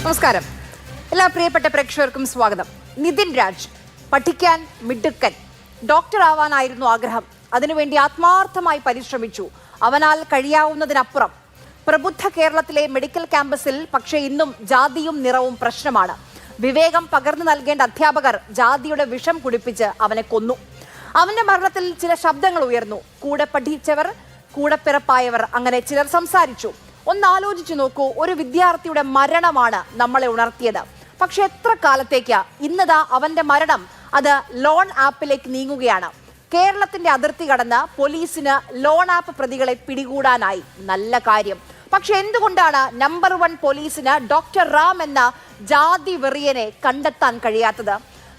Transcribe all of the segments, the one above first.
നമസ്കാരം. എല്ലാ പ്രിയപ്പെട്ട പ്രേക്ഷകർക്കും സ്വാഗതം. നിതിൻ രാജ് പഠിക്കാൻ മിടുക്കൻ, ഡോക്ടർ ആവാനായിരുന്നു ആഗ്രഹം. അതിനുവേണ്ടി ആത്മാർത്ഥമായി പരിശ്രമിച്ചു. അവനാൽ കഴിയാവുന്നതിനപ്പുറം. പ്രബുദ്ധ കേരളത്തിലെ മെഡിക്കൽ ക്യാമ്പസിൽ പക്ഷേ ഇന്നും ജാതിയും നിറവും പ്രശ്നമാണ്. വിവേകം പകർന്നു നൽകേണ്ട അധ്യാപകർ ജാതിയുടെ വിഷം കുടിപ്പിച്ച് അവനെ കൊന്നു. അവന്റെ മരണത്തിൽ ചില ശബ്ദങ്ങൾ ഉയർന്നു. കൂടെ പഠിച്ചവർ, കൂടെ പിറപ്പായവർ, അങ്ങനെ ചിലർ സംസാരിച്ചു. ഒന്നാലോചിച്ചു നോക്കൂ, ഒരു വിദ്യാർത്ഥിയുടെ മരണമാണ് നമ്മളെ ഉണർത്തിയത്. പക്ഷെ എത്ര കാലത്തേക്ക്? ഇന്നതാ അവന്റെ മരണം അത് ലോൺ ആപ്പിലേക്ക് നീങ്ങുകയാണ്. കേരളത്തിന്റെ അതിർത്തി കടന്ന് പോലീസിന് ലോൺ ആപ്പ് പ്രതികളെ പിടികൂടാനായി. നല്ല കാര്യം. പക്ഷെ എന്തുകൊണ്ടാണ് നമ്പർ 1 പോലീസിന് ഡോക്ടർ റാം എന്ന ജാതി വെറിയനെ കണ്ടെത്താൻ കഴിയാത്തത്?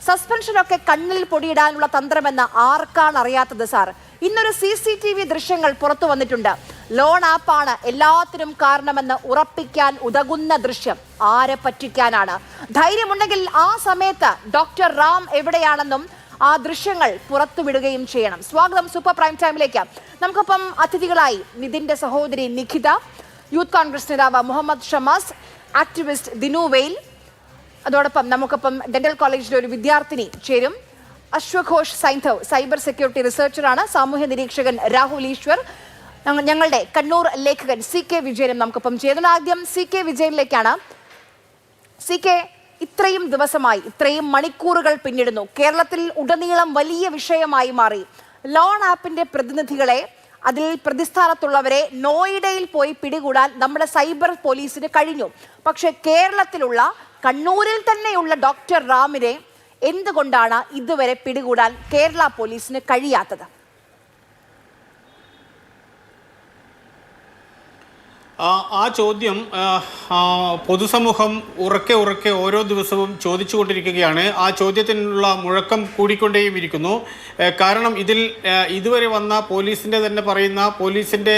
സസ്പെൻഷനൊക്കെ കണ്ണിൽ പൊടിയിടാനുള്ള തന്ത്രമെന്ന് ആർക്കാണ് അറിയാത്തത് സാർ? ഇന്നൊരു CCTV ദൃശ്യങ്ങൾ പുറത്തു വന്നിട്ടുണ്ട്. ലോൺ ആപ്പാണ് എല്ലാത്തിനും കാരണമെന്ന് ഉറപ്പിക്കാൻ ഉതകുന്ന ദൃശ്യം. ആരെ പറ്റിക്കാനാണ്? ധൈര്യമുണ്ടെങ്കിൽ ആ സമയത്ത് ഡോക്ടർ റാം എവിടെയാണെന്നും ആ ദൃശ്യങ്ങൾ പുറത്തുവിടുകയും ചെയ്യണം. സ്വാഗതം സൂപ്പർ പ്രൈം ടൈമിലേക്ക്. നമുക്കൊപ്പം അതിഥികളായി നിതിന്റെ സഹോദരി നിഖിത, യൂത്ത് കോൺഗ്രസ് നേതാവ് മുഹമ്മദ് ഷമാസ്, ആക്ടിവിസ്റ്റ് ദിനു വെയിൽ, അതോടൊപ്പം നമുക്കൊപ്പം ഡെന്റൽ കോളേജിലെ ഒരു വിദ്യാർത്ഥിനി ചേരും. അശ്വഘോഷ് സൈന്ധവ് സൈബർ സെക്യൂരിറ്റി റിസർച്ചറാണ്. സാമൂഹ്യ നിരീക്ഷകൻ രാഹുൽ ഈശ്വർ, ഞങ്ങളുടെ കണ്ണൂർ ലേഖകൻ CK വിജയനും നമുക്കൊപ്പം ചേരുന്നു. ആദ്യം CK വിജയനിലേക്കാണ്. CK, ഇത്രയും ദിവസമായി, ഇത്രയും മണിക്കൂറുകൾ പിന്നിടുന്നു. കേരളത്തിൽ ഉടനീളം വലിയ വിഷയമായി മാറി. ലോൺ ആപ്പിന്റെ പ്രതിനിധികളെ, അതിൽ പ്രതിസ്ഥാനത്തുള്ളവരെ നോയിഡയിൽ പോയി പിടികൂടാൻ നമ്മുടെ സൈബർ പോലീസിന് കഴിഞ്ഞു. പക്ഷെ കേരളത്തിലുള്ള, കണ്ണൂരിൽ തന്നെയുള്ള ഡോക്ടർ റാമിനെ എന്തുകൊണ്ടാണ് ഇതുവരെ പിടികൂടാൻ കേരള പോലീസിന് കഴിയാത്തത്? ആ ചോദ്യം പൊതുസമൂഹം ഉറക്കെ ഓരോ ദിവസവും ചോദിച്ചുകൊണ്ടിരിക്കുകയാണ്. ആ ചോദ്യത്തിനുള്ള മുഴക്കം കൂടിക്കൊണ്ടേയും ഇരിക്കുന്നു. കാരണം ഇതിൽ ഇതുവരെ വന്ന പോലീസിൻ്റെ തന്നെ പറയുന്ന, പോലീസിൻ്റെ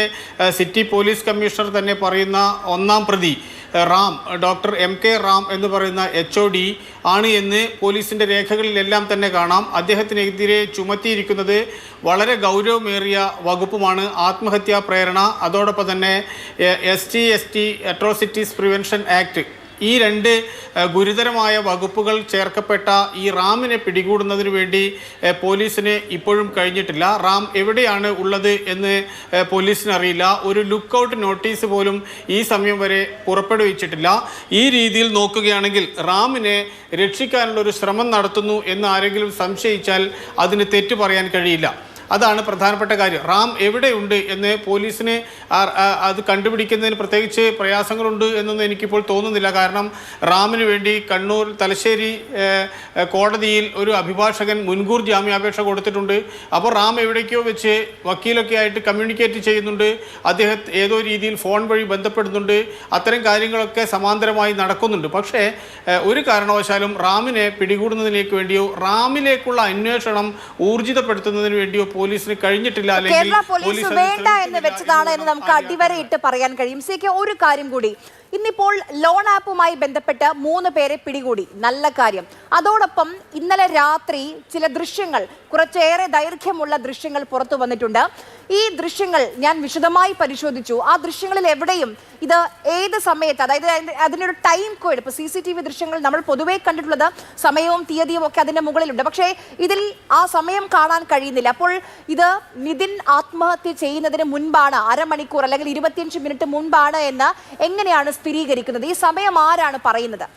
സിറ്റി പോലീസ് കമ്മീഷണർ തന്നെ പറയുന്ന ഒന്നാം പ്രതി റാം, ഡോക്ടർ MK റാം എന്ന് പറയുന്ന HOD ആണ് എന്ന് പോലീസിൻ്റെ രേഖകളിലെല്ലാം തന്നെ കാണാം. അദ്ദേഹത്തിനെതിരെ ചുമത്തിയിരിക്കുന്നത് വളരെ ഗൗരവമേറിയ വകുപ്പുമാണ്, ആത്മഹത്യാ പ്രേരണ. അതോടൊപ്പം തന്നെ ST അട്രോസിറ്റീസ് പ്രിവെൻഷൻ ആക്ട്. ഈ 2 ഗുരുതരമായ വകുപ്പുകൾ ചേർക്കപ്പെട്ട ഈ റാമിനെ പിടികൂടുന്നതിന് വേണ്ടി പോലീസിന് ഇപ്പോഴും കഴിഞ്ഞിട്ടില്ല. റാം എവിടെയാണ് ഉള്ളത് എന്ന് പോലീസിന് അറിയില്ല. ഒരു ലുക്കൗട്ട് നോട്ടീസ് പോലും ഈ സമയം വരെ പുറപ്പെടുവിച്ചിട്ടില്ല. ഈ രീതിയിൽ നോക്കുകയാണെങ്കിൽ റാമിനെ രക്ഷിക്കാനുള്ള ഒരു ശ്രമം നടത്തുന്നു എന്ന് ആരെങ്കിലും സംശയിച്ചാൽ അതിന് തെറ്റു പറയാൻ കഴിയില്ല. അതാണ് പ്രധാനപ്പെട്ട കാര്യം. റാം എവിടെയുണ്ട് എന്ന് പോലീസിന് അത് കണ്ടുപിടിക്കുന്നതിന് പ്രത്യേകിച്ച് പ്രയാസങ്ങളുണ്ട് എന്നൊന്നും എനിക്കിപ്പോൾ തോന്നുന്നില്ല. കാരണം റാമിന് വേണ്ടി കണ്ണൂർ തലശ്ശേരി കോടതിയിൽ ഒരു അഭിഭാഷകൻ മുൻകൂർ ജാമ്യാപേക്ഷ കൊടുത്തിട്ടുണ്ട്. അപ്പോൾ റാം എവിടേക്കോ വെച്ച് വക്കീലൊക്കെ ആയിട്ട് കമ്മ്യൂണിക്കേറ്റ് ചെയ്യുന്നുണ്ട്. അദ്ദേഹം ഏതോ രീതിയിൽ ഫോൺ വഴി ബന്ധപ്പെടുന്നുണ്ട്. അത്തരം കാര്യങ്ങളൊക്കെ സമാന്തരമായി നടക്കുന്നുണ്ട്. പക്ഷേ ഒരു കാരണവശാലും റാമിനെ പിടികൂടുന്നതിലേക്ക് വേണ്ടിയോ റാമിലേക്കുള്ള അന്വേഷണം ഊർജിതപ്പെടുത്തുന്നതിന് വേണ്ടിയോ പോലീസിന് കഴിഞ്ഞിട്ടില്ല. കേരള പോലീസ് വേണ്ട എന്ന് വെച്ചതാണ് എന്ന് നമുക്ക് അടിവരയിട്ട് പറയാൻ കഴിയും. CK, ഒരു കാര്യം കൂടി, ഇന്നിപ്പോൾ ലോൺ ആപ്പുമായി ബന്ധപ്പെട്ട് 3 പേരെ പിടികൂടി. നല്ല കാര്യം. അതോടൊപ്പം ഇന്നലെ രാത്രി ചില ദൃശ്യങ്ങൾ, കുറച്ചേറെ ദൈർഘ്യമുള്ള ദൃശ്യങ്ങൾ പുറത്തു വന്നിട്ടുണ്ട്. ഈ ദൃശ്യങ്ങൾ ഞാൻ വിശദമായി പരിശോധിച്ചു. ആ ദൃശ്യങ്ങളിൽ എവിടെയും ഇത് ഏത് സമയത്ത്, അതായത് അതിനൊരു ടൈം കോഡ്, ഇപ്പോൾ CCTV ദൃശ്യങ്ങൾ നമ്മൾ പൊതുവേ കണ്ടിട്ടുള്ളത് സമയവും തീയതിയും ഒക്കെ അതിൻ്റെ മുകളിലുണ്ട്. പക്ഷേ ഇതിൽ ആ സമയം കാണാൻ കഴിയുന്നില്ല. അപ്പോൾ ഇത് നിതിൻ ആത്മഹത്യ ചെയ്യുന്നതിന് മുൻപാണ്, അരമണിക്കൂർ അല്ലെങ്കിൽ 25 മിനിറ്റ് മുൻപാണ് എന്ന് എങ്ങനെയാണ് സ്ഥിരീകരിക്കുന്നത്? ഈ സമയം ആരാണ് പറയുന്നത്?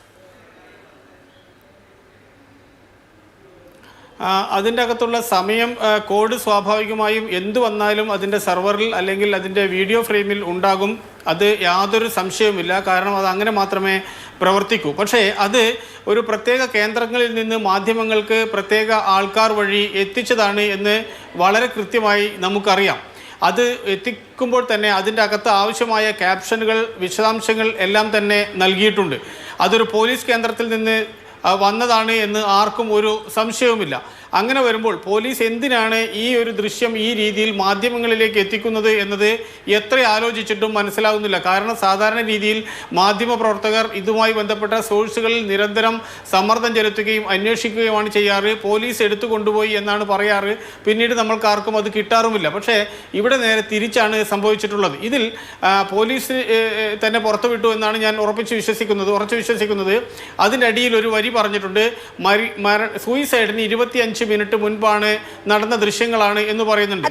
അതിൻ്റെ അകത്തുള്ള സമയം കോഡ് സ്വാഭാവികമായും എന്തു വന്നാലും അതിൻ്റെ സെർവറിൽ അല്ലെങ്കിൽ അതിൻ്റെ വീഡിയോ ഫ്രെയിമിൽ ഉണ്ടാകും. അത് യാതൊരു സംശയവുമില്ല. കാരണം അത് അങ്ങനെ മാത്രമേ പ്രവർത്തിക്കൂ. പക്ഷേ അത് ഒരു പ്രത്യേക കേന്ദ്രങ്ങളിൽ നിന്ന് മാധ്യമങ്ങൾക്ക് പ്രത്യേക ആൾക്കാർ വഴി എത്തിച്ചതാണ് എന്ന് വളരെ കൃത്യമായി നമുക്കറിയാം. അത് എത്തിക്കുമ്പോൾ തന്നെ അതിൻ്റെ അകത്ത് ആവശ്യമായ ക്യാപ്ഷനുകൾ, വിശദാംശങ്ങൾ എല്ലാം തന്നെ നൽകിയിട്ടുണ്ട്. അതൊരു പോലീസ് കേന്ദ്രത്തിൽ നിന്ന് വന്നതാണ് എന്ന് ആർക്കും ഒരു സംശയവുമില്ല. അങ്ങനെ വരുമ്പോൾ പോലീസ് എന്തിനാണ് ഈ ഒരു ദൃശ്യം ഈ രീതിയിൽ മാധ്യമങ്ങളിലേക്ക് എത്തിക്കുന്നത് എന്നത് എത്ര ആലോചിച്ചിട്ടും മനസ്സിലാകുന്നില്ല. കാരണം സാധാരണ രീതിയിൽ മാധ്യമപ്രവർത്തകർ ഇതുമായി ബന്ധപ്പെട്ട സോഴ്സുകളിൽ നിരന്തരം സമ്മർദ്ദം ചെലുത്തുകയും അന്വേഷിക്കുകയുമാണ് ചെയ്യാറ്. പോലീസ് എടുത്തു കൊണ്ടുപോയി എന്നാണ് പറയാറ്. പിന്നീട് നമ്മൾക്ക് ആർക്കും അത് കിട്ടാറുമില്ല. പക്ഷേ ഇവിടെ നേരെ തിരിച്ചാണ് സംഭവിച്ചിട്ടുള്ളത്. ഇതിൽ പോലീസ് തന്നെ പുറത്തുവിട്ടു എന്നാണ് ഞാൻ ഉറച്ചു വിശ്വസിക്കുന്നത്. അതിൻ്റെ അടിയിൽ ഒരു വരി പറഞ്ഞിട്ടുണ്ട്, സൂയിസൈഡിന് 25 മിനിറ്റ് മുൻപാണ് നടന്ന ദൃശ്യങ്ങളാണ് എന്ന് പറയുന്നുണ്ട്.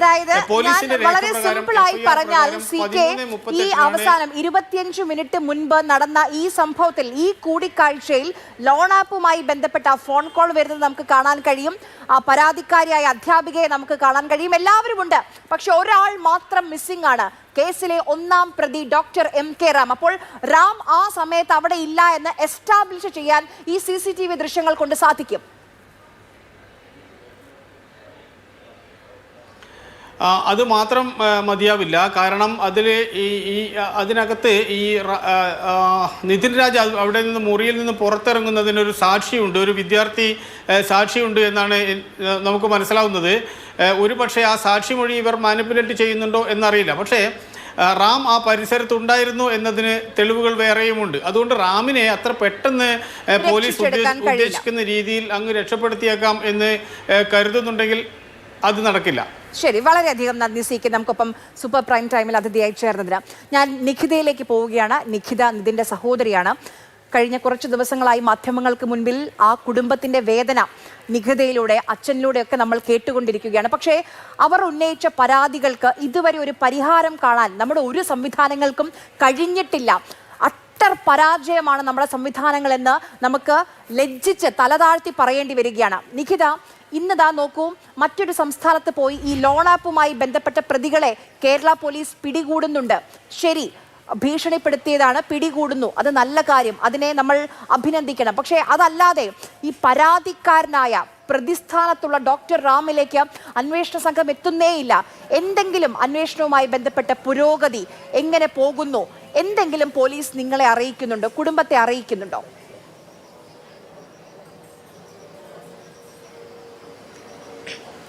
പോലീസിന്റെ വളരെ സിമ്പിളായി പറഞ്ഞാൽ ഈ അവസാനം 25 മിനിറ്റ് മുൻപ് നടന്ന ഈ സംഭവത്തിൽ, ഈ കൂടിക്കാഴ്ചയിൽ ലോൺ ആപ്പുമായി ബന്ധപ്പെട്ട ഫോൺ കോൾ വരുന്നത് നമുക്ക് കാണാൻ കഴിയും. ആ പരാതിക്കാരിയായ അധ്യാപികയെ നമുക്ക് കാണാൻ കഴിയും. എല്ലാവരും ഉണ്ട്. പക്ഷെ ഒരാൾ മാത്രം മിസ്സിംഗ് ആണ്, കേസിലെ 1-ാം പ്രതി ഡോക്ടർ MK റാം. അപ്പോൾ റാം ആ സമയത്ത് അവിടെ ഇല്ല എന്ന് എസ്റ്റാബ്ലിഷ് ചെയ്യാൻ ഈ CCTV ദൃശ്യങ്ങൾ കൊണ്ട് സാധിക്കും. അത് മാത്രം മതിയാവില്ല. കാരണം അതിനകത്ത് ഈ നിതിൻ രാജ് അവിടെ നിന്ന് മുറിയിൽ നിന്ന് പുറത്തിറങ്ങുന്നതിനൊരു സാക്ഷിയുണ്ട്, ഒരു വിദ്യാർത്ഥി സാക്ഷിയുണ്ട് എന്നാണ് നമുക്ക് മനസ്സിലാവുന്നത്. ഒരു പക്ഷേ ആ സാക്ഷിമൊഴി ഇവർ മാനിപ്പുലേറ്റ് ചെയ്യുന്നുണ്ടോ എന്നറിയില്ല. പക്ഷേ റാം ആ പരിസരത്തുണ്ടായിരുന്നു എന്നതിന് തെളിവുകൾ വേറെയുമുണ്ട്. അതുകൊണ്ട് റാമിനെ അത്ര പെട്ടെന്ന് പോലീസ് ഉദ്ദേശിക്കുന്ന രീതിയിൽ അങ്ങ് രക്ഷപ്പെടുത്തിയേക്കാം എന്ന് കരുതുന്നുണ്ടെങ്കിൽ അത് നടക്കില്ല. ശരി, വളരെയധികം നന്ദി CK. നമുക്കൊപ്പം സൂപ്പർ പ്രൈം ടൈമിൽ അതിഥിയായി ചേർന്നതിന്. ഞാൻ നിഖിതയിലേക്ക് പോവുകയാണ്. നിഖിത നിതിൻ്റെ സഹോദരിയാണ്. കഴിഞ്ഞ കുറച്ച് ദിവസങ്ങളായി മാധ്യമങ്ങൾക്ക് മുൻപിൽ ആ കുടുംബത്തിൻ്റെ വേദന നിഖിതയിലൂടെ, അച്ഛനിലൂടെയൊക്കെ നമ്മൾ കേട്ടുകൊണ്ടിരിക്കുകയാണ്. പക്ഷേ അവർ ഉന്നയിച്ച പരാതികൾക്ക് ഇതുവരെ ഒരു പരിഹാരം കാണാൻ നമ്മുടെ ഒരു സംവിധാനങ്ങൾക്കും കഴിഞ്ഞിട്ടില്ല. അട്ടർ പരാജയമാണ് നമ്മുടെ സംവിധാനങ്ങളെന്ന് നമുക്ക് ലജ്ജിച്ച് തലതാഴ്ത്തി പറയേണ്ടി വരികയാണ്. നിഖിത, ഇന്നതാ നോക്കൂ, മറ്റൊരു സംസ്ഥാനത്ത് പോയി ഈ ലോൺ ആപ്പുമായി ബന്ധപ്പെട്ട പ്രതികളെ കേരള പോലീസ് പിടികൂടുന്നുണ്ട്. ശരി, ഭീഷണിപ്പെടുത്തിയതാണ്, പിടികൂടുന്നു, അത് നല്ല കാര്യം, അതിനെ നമ്മൾ അഭിനന്ദിക്കണം. പക്ഷേ അതല്ലാതെ ഈ പരാതിക്കാരനായ പ്രതിസ്ഥാനത്തുള്ള ഡോക്ടർ റാമിലേക്ക് അന്വേഷണ സംഘം എത്തുന്നേയില്ല. എന്തെങ്കിലും അന്വേഷണവുമായി ബന്ധപ്പെട്ട പുരോഗതി എങ്ങനെ പോകുന്നു, എന്തെങ്കിലും പോലീസ് നിങ്ങളെ അറിയിക്കുന്നുണ്ടോ, കുടുംബത്തെ അറിയിക്കുന്നുണ്ടോ?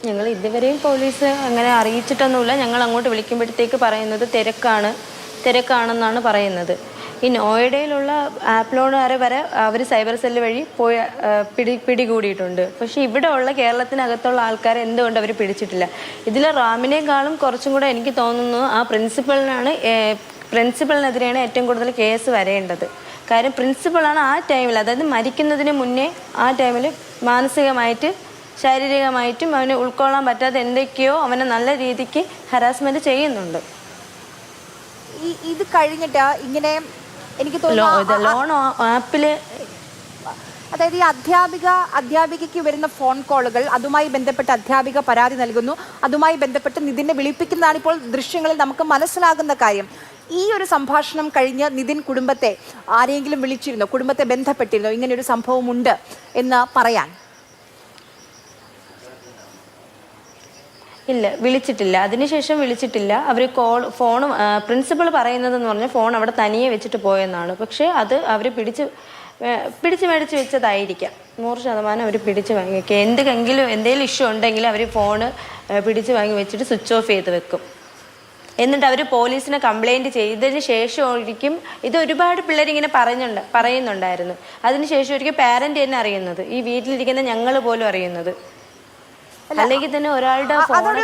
ഞങ്ങൾ ഇതുവരെയും പോലീസ് അങ്ങനെ അറിയിച്ചിട്ടൊന്നുമില്ല. ഞങ്ങൾ അങ്ങോട്ട് വിളിക്കുമ്പോഴത്തേക്ക് പറയുന്നത് തിരക്കാണെന്നാണ് പറയുന്നത്. ഈ നോയിഡയിലുള്ള ആപ്പ് ലോണുകാരെ വരെ അവർ സൈബർ സെല്ല് വഴി പോയി പിടികൂടിയിട്ടുണ്ട്. പക്ഷേ ഇവിടെ ഉള്ള കേരളത്തിനകത്തുള്ള ആൾക്കാരെ എന്തുകൊണ്ട് അവർ പിടിച്ചിട്ടില്ല? ഇതിൽ റാമിനേക്കാളും കുറച്ചും കൂടെ എനിക്ക് തോന്നുന്നു ആ പ്രിൻസിപ്പളിനെതിരെയാണ് ഏറ്റവും കൂടുതൽ കേസ് വരേണ്ടത്. കാര്യം പ്രിൻസിപ്പളാണ് ആ ടൈമിൽ, അതായത് മരിക്കുന്നതിന് മുന്നേ ആ ടൈമിൽ മാനസികമായിട്ട് ശാരീരികമായിട്ടും അവന് ഉൾക്കൊള്ളാൻ പറ്റാതെ എന്തൊക്കെയോ അവനെ നല്ല രീതിക്ക് ഹരാസ്മെന്റ് ചെയ്യുന്നുണ്ട്. ഇത് കഴിഞ്ഞിട്ട് ഇങ്ങനെ എനിക്ക് തോന്നുന്നു ലോൺ ആപ്പില്, അതായത് ഈ അധ്യാപികയ്ക്ക് വരുന്ന ഫോൺ കോളുകൾ, അതുമായി ബന്ധപ്പെട്ട് അധ്യാപിക പരാതി നൽകുന്നു, അതുമായി ബന്ധപ്പെട്ട് നിതിനെ വിളിപ്പിക്കുന്നതാണ് ഇപ്പോൾ ദൃശ്യങ്ങളിൽ നമുക്ക് മനസ്സിലാകുന്ന കാര്യം. ഈ ഒരു സംഭാഷണം കഴിഞ്ഞ് നിതിൻ കുടുംബത്തെ ആരെങ്കിലും വിളിച്ചിരുന്നോ, കുടുംബത്തെ ബന്ധപ്പെട്ടിരുന്നോ ഇങ്ങനെയൊരു സംഭവമുണ്ട് എന്ന് പറയാൻ? ഇല്ല, വിളിച്ചിട്ടില്ല. അതിനുശേഷം വിളിച്ചിട്ടില്ല. അവർ ഫോൺ പ്രിൻസിപ്പൾ പറയുന്നതെന്ന് പറഞ്ഞാൽ ഫോൺ അവിടെ തനിയെ വെച്ചിട്ട് പോയെന്നാണ്. പക്ഷേ അത് അവർ പിടിച്ച് മേടിച്ച് വെച്ചതായിരിക്കാം. 100% അവർ പിടിച്ച് വാങ്ങി വെക്കുക. എന്തെങ്കിലും ഇഷ്യൂ ഉണ്ടെങ്കിൽ അവർ ഫോണ് പിടിച്ച് വാങ്ങി വെച്ചിട്ട് സ്വിച്ച് ഓഫ് ചെയ്ത് വെക്കും. എന്നിട്ട് അവർ പോലീസിനെ കംപ്ലൈൻറ്റ് ചെയ്തതിന് ശേഷമായിരിക്കും ഇത്. ഒരുപാട് പിള്ളേരിങ്ങനെ പറയുന്നുണ്ടായിരുന്നു. അതിനുശേഷം ഒരിക്കൽ പാരന്റ് തന്നെ അറിയുന്നത്, ഈ വീട്ടിലിരിക്കുന്ന ഞങ്ങൾ പോലും അറിയുന്നത്. അല്ലെങ്കിൽ തന്നെ ഒരാളുടെ അതൊരു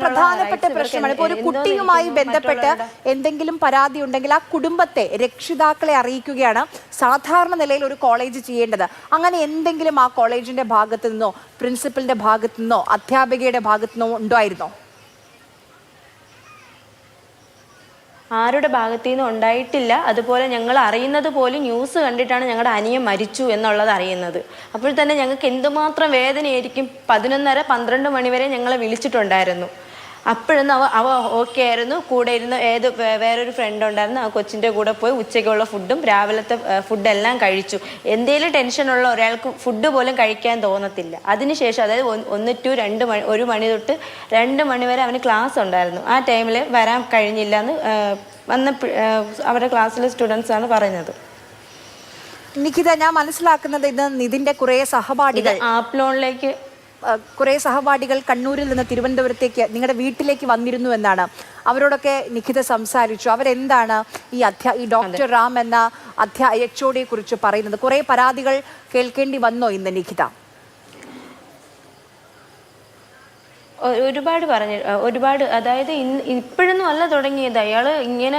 പ്രധാനപ്പെട്ട പ്രശ്നമാണ്. ഇപ്പോൾ ഒരു കുട്ടിയുമായി ബന്ധപ്പെട്ട് എന്തെങ്കിലും പരാതി ഉണ്ടെങ്കിൽ ആ കുടുംബത്തെ, രക്ഷിതാക്കളെ അറിയിക്കുകയാണ് സാധാരണ നിലയിൽ ഒരു കോളേജ് ചെയ്യേണ്ടത്. അങ്ങനെ എന്തെങ്കിലും ആ കോളേജിന്റെ ഭാഗത്തു നിന്നോ, പ്രിൻസിപ്പലിന്റെ ഭാഗത്തു നിന്നോ, അധ്യാപികയുടെ ഭാഗത്തു നിന്നോ ഉണ്ടായിരുന്നോ? ആരുടെ ഭാഗത്തു നിന്നും ഉണ്ടായിട്ടില്ല. അതുപോലെ ഞങ്ങൾ അറിയുന്നത് പോലും ന്യൂസ് കണ്ടിട്ടാണ് ഞങ്ങളുടെ അനിയൻ മരിച്ചു എന്നുള്ളത് അറിയുന്നത്. അപ്പോൾ തന്നെ ഞങ്ങൾക്ക് എന്തുമാത്രം വേദനയായിരിക്കും. 11:30-12 മണി വരെ ഞങ്ങളെ വിളിച്ചിട്ടുണ്ടായിരുന്നു. അപ്പോഴൊന്നും അവ ഓക്കെ ആയിരുന്നു. കൂടെ ഇരുന്ന് വേറൊരു ഫ്രണ്ട് ഉണ്ടായിരുന്നു. ആ കൊച്ചിൻ്റെ കൂടെ പോയി ഉച്ചയ്ക്കുള്ള ഫുഡും രാവിലത്തെ ഫുഡെല്ലാം കഴിച്ചു. എന്തെങ്കിലും ടെൻഷനുള്ള ഒരാൾക്ക് ഫുഡ് പോലും കഴിക്കാൻ തോന്നത്തില്ല. അതിനുശേഷം, അതായത് 1 മണി തൊട്ട് 2 മണി വരെ അവന് ക്ലാസ് ഉണ്ടായിരുന്നു. ആ ടൈമിൽ വരാൻ കഴിഞ്ഞില്ല എന്ന് അവരുടെ ക്ലാസ്സിലെ സ്റ്റുഡൻസാണ് പറയുന്നത്. നിഖിത, ഞാൻ മനസ്സിലാക്കുന്നത് ഇത് നിതിൻ്റെ കുറേ സഹപാഠികൾ ആപ്പ് ലോണിലേക്ക് കുറേ സഹപാഠികൾ കണ്ണൂരിൽ നിന്ന് തിരുവനന്തപുരത്തേക്ക് നിങ്ങളുടെ വീട്ടിലേക്ക് വന്നിരുന്നു എന്നാണ്. അവരോടൊക്കെ നിഖിത സംസാരിച്ചു. അവരെന്താണ് ഈ ഡോക്ടർ റാം എന്ന HOD കുറിച്ച് പറയുന്നത്? കുറേ പരാതികൾ കേൾക്കേണ്ടി വന്നോ ഇന്ന് നിഖിത? ഒരുപാട് അതായത് ഇപ്പോഴൊന്നും അല്ല തുടങ്ങിയത്. അയാൾ ഇങ്ങനെ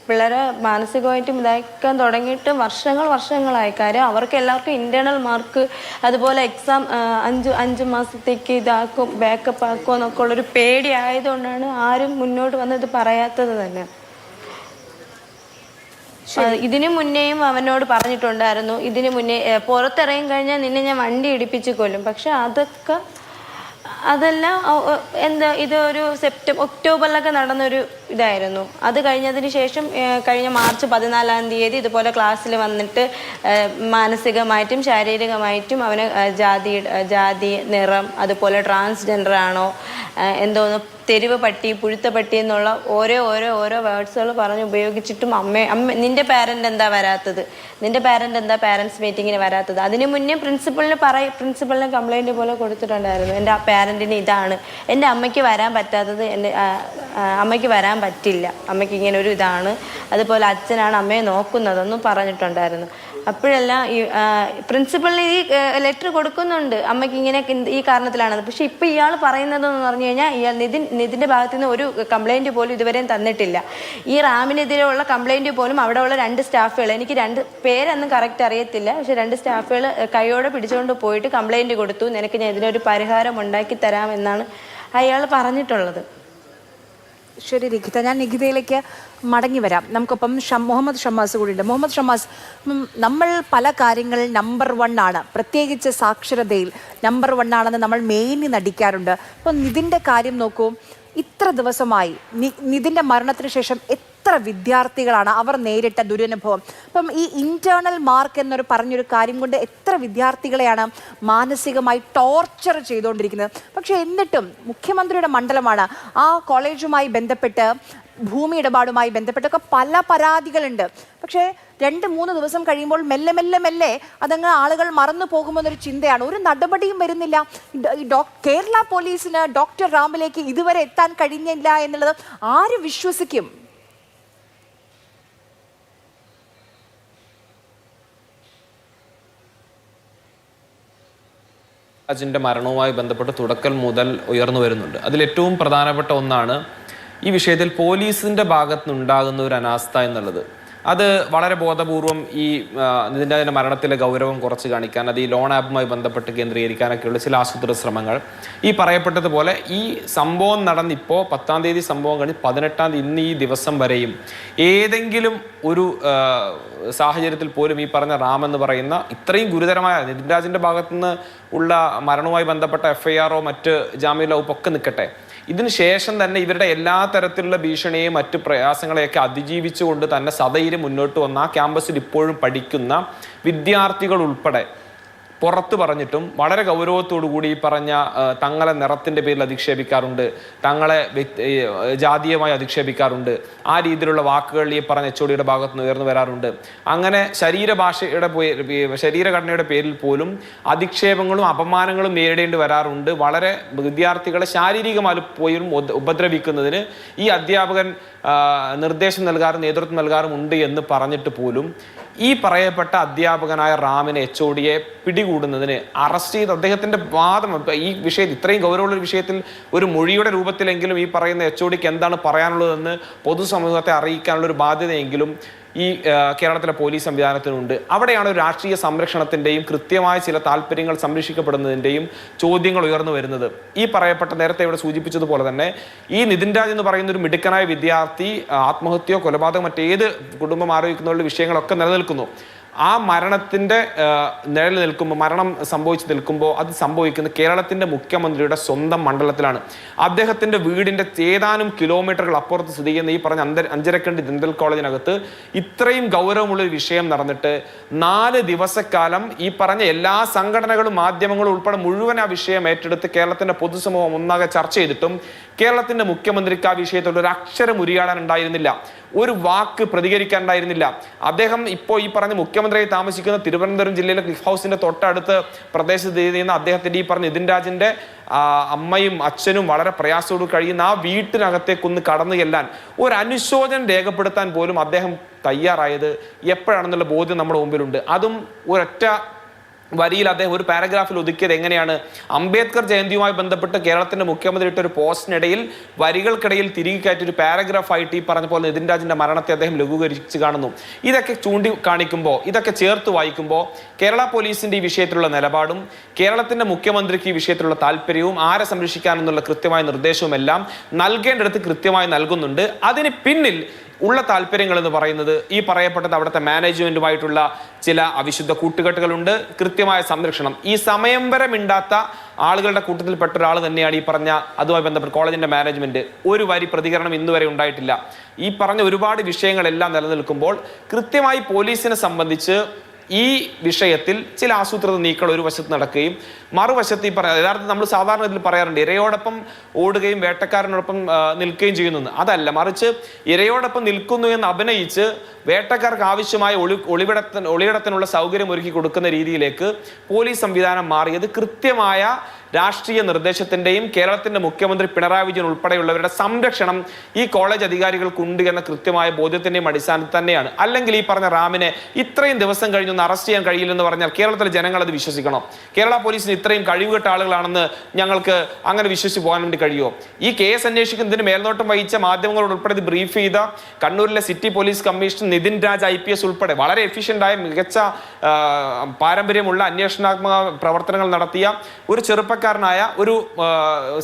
പിള്ളേരെ മാനസികമായിട്ടും ഇതാക്കാൻ തുടങ്ങിയിട്ട് വർഷങ്ങളായി. കാര്യം അവർക്ക് എല്ലാവർക്കും ഇന്റേണൽ മാർക്ക്, അതുപോലെ എക്സാം 5 മാസത്തേക്ക് ഇതാക്കും, ബാക്കപ്പ് ആക്കും എന്നൊക്കെ ഉള്ളൊരു പേടി ആയതുകൊണ്ടാണ് ആരും മുന്നോട്ട് വന്നത് പറയാത്തത് തന്നെ. ഇതിനു മുന്നേയും അവനോട് പറഞ്ഞിട്ടുണ്ടായിരുന്നു, ഇതിനു മുന്നേ പുറത്തിറങ്ങി കഴിഞ്ഞാൽ നിന്നെ ഞാൻ വണ്ടി ഇടിപ്പിച്ച് കൊല്ലും. പക്ഷെ അതെല്ലാം ഇതൊരു ഒക്ടോബറിലൊക്കെ നടന്നൊരു ഇതായിരുന്നു. അത് കഴിഞ്ഞതിന് ശേഷം കഴിഞ്ഞ മാർച്ച് 14 ഇതുപോലെ ക്ലാസ്സിൽ വന്നിട്ട് മാനസികമായിട്ടും ശാരീരികമായിട്ടും അവന് ജാതി, നിറം, അതുപോലെ ട്രാൻസ്ജെൻഡർ ആണോ, എന്തോന്ന് തെരുവ് പട്ടി, പുഴുത്ത പട്ടി എന്നുള്ള ഓരോ വേർഡ്സുകൾ പറഞ്ഞ് ഉപയോഗിച്ചിട്ടും അമ്മ നിന്റെ പാരന്റ് എന്താ വരാത്തത്, നിന്റെ പാരന്റ് എന്താ പാരന്റ്സ് മീറ്റിങ്ങിന് വരാത്തത്. അതിന് മുന്നേ പ്രിൻസിപ്പളിന് കംപ്ലൈന്റ് പോലെ കൊടുത്തിട്ടുണ്ടായിരുന്നു. എൻ്റെ പാരന്റിന് ഇതാണ്, എൻ്റെ അമ്മയ്ക്ക് വരാൻ പറ്റാത്തത്, അമ്മയ്ക്ക് വരാൻ പറ്റില്ല, അമ്മയ്ക്ക് ഇങ്ങനെ ഒരു ഇതാണ്, അതുപോലെ അച്ഛനാണ് അമ്മയെ നോക്കുന്നതെന്നും പറഞ്ഞിട്ടുണ്ടായിരുന്നു. അപ്പോഴെല്ലാം ഈ പ്രിൻസിപ്പളിന് ഈ ലെറ്റർ കൊടുക്കുന്നുണ്ട്, അമ്മയ്ക്ക് ഇങ്ങനെ ഈ കാരണത്തിലാണത്. പക്ഷെ ഇപ്പം ഇയാൾ പറയുന്നതെന്ന് പറഞ്ഞു കഴിഞ്ഞാൽ നിതിൻ്റെ ഭാഗത്തു നിന്ന് ഒരു കംപ്ലൈൻറ്റ് പോലും ഇതുവരെയും തന്നിട്ടില്ല. ഈ റാമിനെതിരെയുള്ള കംപ്ലൈൻറ്റ് പോലും അവിടെ ഉള്ള 2 സ്റ്റാഫുകൾ, എനിക്ക് 2 പേരൊന്നും കറക്റ്റ് അറിയത്തില്ല, പക്ഷെ 2 സ്റ്റാഫുകൾ കൈയോടെ പിടിച്ചുകൊണ്ട് പോയിട്ട് കംപ്ലൈൻറ്റ് കൊടുത്തു, നിനക്ക് ഞാൻ ഇതിനൊരു പരിഹാരം ഉണ്ടാക്കി തരാമെന്നാണ് അയാൾ പറഞ്ഞിട്ടുള്ളത്. ശരി നിഖിത, ഞാൻ നിഖിതയിലേക്ക് മടങ്ങി വരാം. നമുക്കൊപ്പം മുഹമ്മദ് ഷമ്മാസ് കൂടിയുണ്ട്. മുഹമ്മദ് ഷമ്മാസ്, നമ്മൾ പല കാര്യങ്ങൾ നമ്പർ 1 ആണ്, പ്രത്യേകിച്ച് സാക്ഷരതയിൽ നമ്പർ 1 ആണെന്ന് നമ്മൾ മെയിനി നടിക്കാറുണ്ട്. അപ്പം നിതിൻ്റെ കാര്യം നോക്കൂ, ഇത്ര ദിവസമായി നിതിൻ്റെ മരണത്തിന് ശേഷം എത്ര വിദ്യാർത്ഥികളാണ് അവർ നേരിട്ട ദുരനുഭവം. അപ്പം ഈ ഇന്റേണൽ മാർക്ക് എന്നൊരു പറഞ്ഞൊരു കാര്യം കൊണ്ട് എത്ര വിദ്യാർത്ഥികളെയാണ് മാനസികമായി ടോർച്ചർ ചെയ്തുകൊണ്ടിരിക്കുന്നത്. പക്ഷെ എന്നിട്ടും മുഖ്യമന്ത്രിയുടെ മണ്ഡലമാണ്, ആ കോളേജുമായി ബന്ധപ്പെട്ട് ഭൂമി ഇടപാടുമായി ബന്ധപ്പെട്ടൊക്കെ പല പരാതികളുണ്ട്. പക്ഷേ 2-3 ദിവസം കഴിയുമ്പോൾ മെല്ലെ അതങ്ങ് ആളുകൾ മറന്നു പോകുമെന്നൊരു ചിന്തയാണ്. ഒരു നടപടിയും വരുന്നില്ല. കേരള പോലീസിന് ഡോക്ടർ റാമിലേക്ക് ഇതുവരെ എത്താൻ കഴിഞ്ഞില്ല എന്നുള്ളത് ആര് വിശ്വസിക്കും? രാജിൻ്റെ മരണവുമായി ബന്ധപ്പെട്ട് തുടക്കൽ മുതൽ ഉയർന്നു വരുന്നുണ്ട്. അതിലേറ്റവും പ്രധാനപ്പെട്ട ഒന്നാണ് ഈ വിഷയത്തിൽ പോലീസിൻ്റെ ഭാഗത്തുനിന്നുണ്ടാകുന്ന ഒരു അനാസ്ഥ എന്നുള്ളത്. അത് വളരെ ബോധപൂർവം ഈ ഇതിൻ്റെ മരണത്തിലെ ഗൗരവം കുറച്ച് കാണിക്കാൻ, അത് ഈ ലോൺ ആപ്പുമായി ബന്ധപ്പെട്ട് കേന്ദ്രീകരിക്കാനൊക്കെയുള്ള ചില ആസൂത്രിത ശ്രമങ്ങൾ. ഈ പറയപ്പെട്ടതുപോലെ ഈ സംഭവം നടന്നിപ്പോൾ 10-ാം തീയതി സംഭവം കഴിഞ്ഞ് 18-ാം തീയതി ഇന്ന് ഈ ദിവസം വരെയും ഏതെങ്കിലും ഒരു സാഹചര്യത്തിൽ പോലും ഈ പറഞ്ഞ റാം എന്ന് പറയുന്ന ഇത്രയും ഗുരുതരമായ നിതിൻ രാജിൻ്റെ ഭാഗത്തുനിന്ന് ഉള്ള മരണവുമായി ബന്ധപ്പെട്ട FIR-ഓ മറ്റ് ജാമ്യ വകുപ്പൊക്കെ നിൽക്കട്ടെ, ഇതിന് ശേഷം തന്നെ ഇവരുടെ എല്ലാ തരത്തിലുള്ള ഭീഷണിയെയും മറ്റു പ്രയാസങ്ങളെയൊക്കെ അതിജീവിച്ചുകൊണ്ട് തന്നെ സധൈര്യം മുന്നോട്ട് വന്ന ആ ക്യാമ്പസിൽ ഇപ്പോഴും പഠിക്കുന്ന വിദ്യാർത്ഥികൾ ഉൾപ്പെടെ പുറത്ത് പറഞ്ഞിട്ടും വളരെ ഗൗരവത്തോടു കൂടി ഈ പറഞ്ഞ തങ്ങളെ നിറത്തിൻ്റെ പേരിൽ അധിക്ഷേപിക്കാറുണ്ട്, തങ്ങളെ ജാതീയമായി അധിക്ഷേപിക്കാറുണ്ട്, ആ രീതിയിലുള്ള വാക്കുകൾ ഈ പറഞ്ഞ HOD ഭാഗത്ത് നിന്ന് ഉയർന്നു വരാറുണ്ട്. അങ്ങനെ ശരീരഘടനയുടെ പേരിൽ പോലും അധിക്ഷേപങ്ങളും അപമാനങ്ങളും നേരിടേണ്ടി വരാറുണ്ട്. വളരെ വിദ്യാർത്ഥികളെ ശാരീരികമായി പോലും ഉപദ്രവിക്കുന്നതിന് ഈ അധ്യാപകൻ നിർദ്ദേശം നൽകാറും നേതൃത്വം നൽകാറും ഉണ്ട് എന്ന് പറഞ്ഞിട്ട് പോലും ഈ പറയപ്പെട്ട അധ്യാപകനായ റാമിനെ HOD-യെ പിടികൂടുന്നതിന് അറസ്റ്റ് ചെയ്ത് അദ്ദേഹത്തിൻ്റെ വാദം ഈ വിഷയത്തിൽ ഇത്രയും ഗൗരവമുള്ള വിഷയത്തിൽ ഒരു മൊഴിയുടെ രൂപത്തിലെങ്കിലും ഈ പറയുന്ന HOD-ക്ക് എന്താണ് പറയാനുള്ളതെന്ന് പൊതുസമൂഹത്തെ അറിയിക്കാനുള്ള ഒരു ബാധ്യതയെങ്കിലും ഈ കേരളത്തിലെ പോലീസ് സംവിധാനത്തിനുണ്ട്. അവിടെയാണ് ഒരു രാഷ്ട്രീയ സംരക്ഷണത്തിൻ്റെയും കൃത്യമായ ചില താല്പര്യങ്ങൾ സംരക്ഷിക്കപ്പെടുന്നതിൻ്റെയും ചോദ്യങ്ങൾ ഉയർന്നു വരുന്നത്. ഈ പറയപ്പെട്ട നേരത്തെ ഇവിടെ സൂചിപ്പിച്ചതുപോലെ തന്നെ ഈ നിതിൻ രാജ് എന്ന് പറയുന്ന ഒരു മിടുക്കനായ വിദ്യാർത്ഥി ആത്മഹത്യയോ കൊലപാതകം മറ്റേത് കുടുംബം ആരോപിക്കുന്ന വിഷയങ്ങളൊക്കെ നിലനിൽക്കുന്നു. ആ മരണത്തിൻ്റെ നിഴൽ നിൽക്കുമ്പോൾ, മരണം സംഭവിച്ചു നിൽക്കുമ്പോൾ അത് സംഭവിക്കുന്നത് കേരളത്തിൻ്റെ മുഖ്യമന്ത്രിയുടെ സ്വന്തം മണ്ഡലത്തിലാണ്. അദ്ദേഹത്തിൻ്റെ വീടിൻ്റെ ഏതാനും കിലോമീറ്ററുകൾ അപ്പുറത്ത് സ്ഥിതി ചെയ്യുന്ന ഈ പറഞ്ഞ അഞ്ചരക്കണ്ടി ഡെന്റൽ കോളേജിനകത്ത് ഇത്രയും ഗൗരവമുള്ളൊരു വിഷയം നടന്നിട്ട് 4 ദിവസക്കാലം ഈ പറഞ്ഞ എല്ലാ സംഘടനകളും മാധ്യമങ്ങളും ഉൾപ്പെടെ മുഴുവൻ ആ വിഷയം ഏറ്റെടുത്ത് കേരളത്തിൻ്റെ പൊതുസമൂഹം ഒന്നാകെ ചർച്ച ചെയ്തിട്ടും കേരളത്തിൻ്റെ മുഖ്യമന്ത്രിക്ക് ആ വിഷയത്തിൽ ഒരു അക്ഷരം ഉരിയാടാൻ ഉണ്ടായിരുന്നില്ല, ഒരു വാക്ക് പ്രതികരിക്കാൻ ഉണ്ടായിരുന്നില്ല. അദ്ദേഹം ഇപ്പോൾ ഈ പറഞ്ഞ മുഖ്യമന്ത്രി മുഖ്യമന്ത്രിയായി താമസിക്കുന്ന തിരുവനന്തപുരം ജില്ലയിലെ ക്ലിഫ് ഹൗസിന്റെ തൊട്ടടുത്ത് പ്രദേശത്ത് ചെയ്യുന്ന അദ്ദേഹത്തിന്റെ ഈ പറഞ്ഞ നിതിൻ രാജിന്റെ അമ്മയും അച്ഛനും വളരെ പ്രയാസത്തോട് കഴിയുന്ന ആ വീട്ടിനകത്തേക്കൊന്ന് കടന്നു ചെല്ലാൻ ഒരു അനുശോചനം രേഖപ്പെടുത്താൻ പോലും അദ്ദേഹം തയ്യാറായത് എപ്പോഴാണെന്നുള്ള ബോധ്യം നമ്മുടെ മുമ്പിലുണ്ട്. അതും ഒരൊറ്റ വരിയിൽ അദ്ദേഹം ഒരു പാരഗ്രാഫിൽ ഒതുക്കിയത് എങ്ങനെയാണ്? അംബേദ്കർ ജയന്തിയുമായി ബന്ധപ്പെട്ട് കേരളത്തിന്റെ മുഖ്യമന്ത്രി ഇട്ട ഒരു പോസ്റ്റിനിടയിൽ വരികൾക്കിടയിൽ തിരികെ കയറ്റി ഒരു പാരഗ്രാഫായിട്ട് ഈ പറഞ്ഞ പോലെ നിതിൻ രാജിന്റെ മരണത്തെ അദ്ദേഹം ലഘൂകരിച്ച് കാണുന്നു. ഇതൊക്കെ ചൂണ്ടിക്കാണിക്കുമ്പോൾ, ഇതൊക്കെ ചേർത്ത് വായിക്കുമ്പോൾ കേരള പോലീസിന്റെ ഈ വിഷയത്തിലുള്ള നിലപാടും കേരളത്തിന്റെ മുഖ്യമന്ത്രിക്ക് ഈ വിഷയത്തിലുള്ള താല്പര്യവും ആരെ സംരക്ഷിക്കാനെന്നുള്ള കൃത്യമായ നിർദ്ദേശവും എല്ലാം നൽകേണ്ടിടത്ത് കൃത്യമായി നൽകുന്നുണ്ട്. അതിന് പിന്നിൽ ഉള്ള താല്പര്യങ്ങൾ എന്ന് പറയുന്നത് ഈ പറയപ്പെട്ടത് അവിടുത്തെ മാനേജ്മെന്റുമായിട്ടുള്ള ചില അവിശുദ്ധ കൂട്ടുകെട്ടുകളുണ്ട്, കൃത്യമായ സംരക്ഷണം. ഈ സമയം വരെ മിണ്ടാത്ത ആളുകളുടെ കൂട്ടത്തിൽപ്പെട്ട ഒരാൾ തന്നെയാണ് ഈ പറഞ്ഞ അതുമായി ബന്ധപ്പെട്ട് കോളേജിന്റെ മാനേജ്മെന്റ്. ഒരു വരി പ്രതികരണം ഇന്നുവരെ ഉണ്ടായിട്ടില്ല. ഈ പറഞ്ഞ ഒരുപാട് വിഷയങ്ങളെല്ലാം നിലനിൽക്കുമ്പോൾ കൃത്യമായി പോലീസിനെ സംബന്ധിച്ച് ഈ വിഷയത്തിൽ ചില ആസൂത്രിത നീക്കൾ ഒരു വശത്ത് നടക്കുകയും മറുവശത്ത് ഈ യഥാർത്ഥത്തിൽ നമ്മൾ സാധാരണ ഇതിൽ പറയാറുണ്ട് ഇരയോടൊപ്പം ഓടുകയും വേട്ടക്കാരനോടൊപ്പം നിൽക്കുകയും ചെയ്യുന്നു. അതല്ല, മറിച്ച് ഇരയോടൊപ്പം നിൽക്കുന്നു എന്ന് അഭിനയിച്ച് വേട്ടക്കാർക്ക് ആവശ്യമായ ഒളിയിടത്തിനുള്ള സൗകര്യം ഒരുക്കി കൊടുക്കുന്ന രീതിയിലേക്ക് പോലീസ് സംവിധാനം മാറിയത് കൃത്യമായ രാഷ്ട്രീയ നിർദ്ദേശത്തിന്റെയും കേരളത്തിന്റെ മുഖ്യമന്ത്രി പിണറായി വിജയൻ ഉൾപ്പെടെയുള്ളവരുടെ സംരക്ഷണം ഈ കോളേജ് അധികാരികൾക്കുണ്ട് എന്ന കൃത്യമായ ബോധ്യത്തിന്റെയും അടിസ്ഥാനത്തിൽ തന്നെയാണ്. അല്ലെങ്കിൽ ഈ പറഞ്ഞ റാമിനെ ഇത്രയും ദിവസം കഴിഞ്ഞൊന്ന് അറസ്റ്റ് ചെയ്യാൻ കഴിയില്ലെന്ന് പറഞ്ഞാൽ കേരളത്തിലെ ജനങ്ങൾ അത് വിശ്വസിക്കണം? കേരള പോലീസിന് ഇത്രയും കഴിവുകെട്ട ആളുകളാണെന്ന് ഞങ്ങൾക്ക് അങ്ങനെ വിശ്വസിച്ച് പോകാൻ വേണ്ടി കഴിയുമോ? ഈ കേസ് അന്വേഷിക്കുന്നതിന് മേൽനോട്ടം വഹിച്ച മാധ്യമങ്ങളോട് ഉൾപ്പെടെ ബ്രീഫ് ചെയ്ത കണ്ണൂരിലെ city police commissioner Nithin Raj IPS ഉൾപ്പെടെ വളരെ എഫിഷ്യൻ്റായ മികച്ച പാരമ്പര്യമുള്ള അന്വേഷണാത്മക പ്രവർത്തനങ്ങൾ നടത്തിയ ഒരു ചെറുപ്പക്കാരനായ ഒരു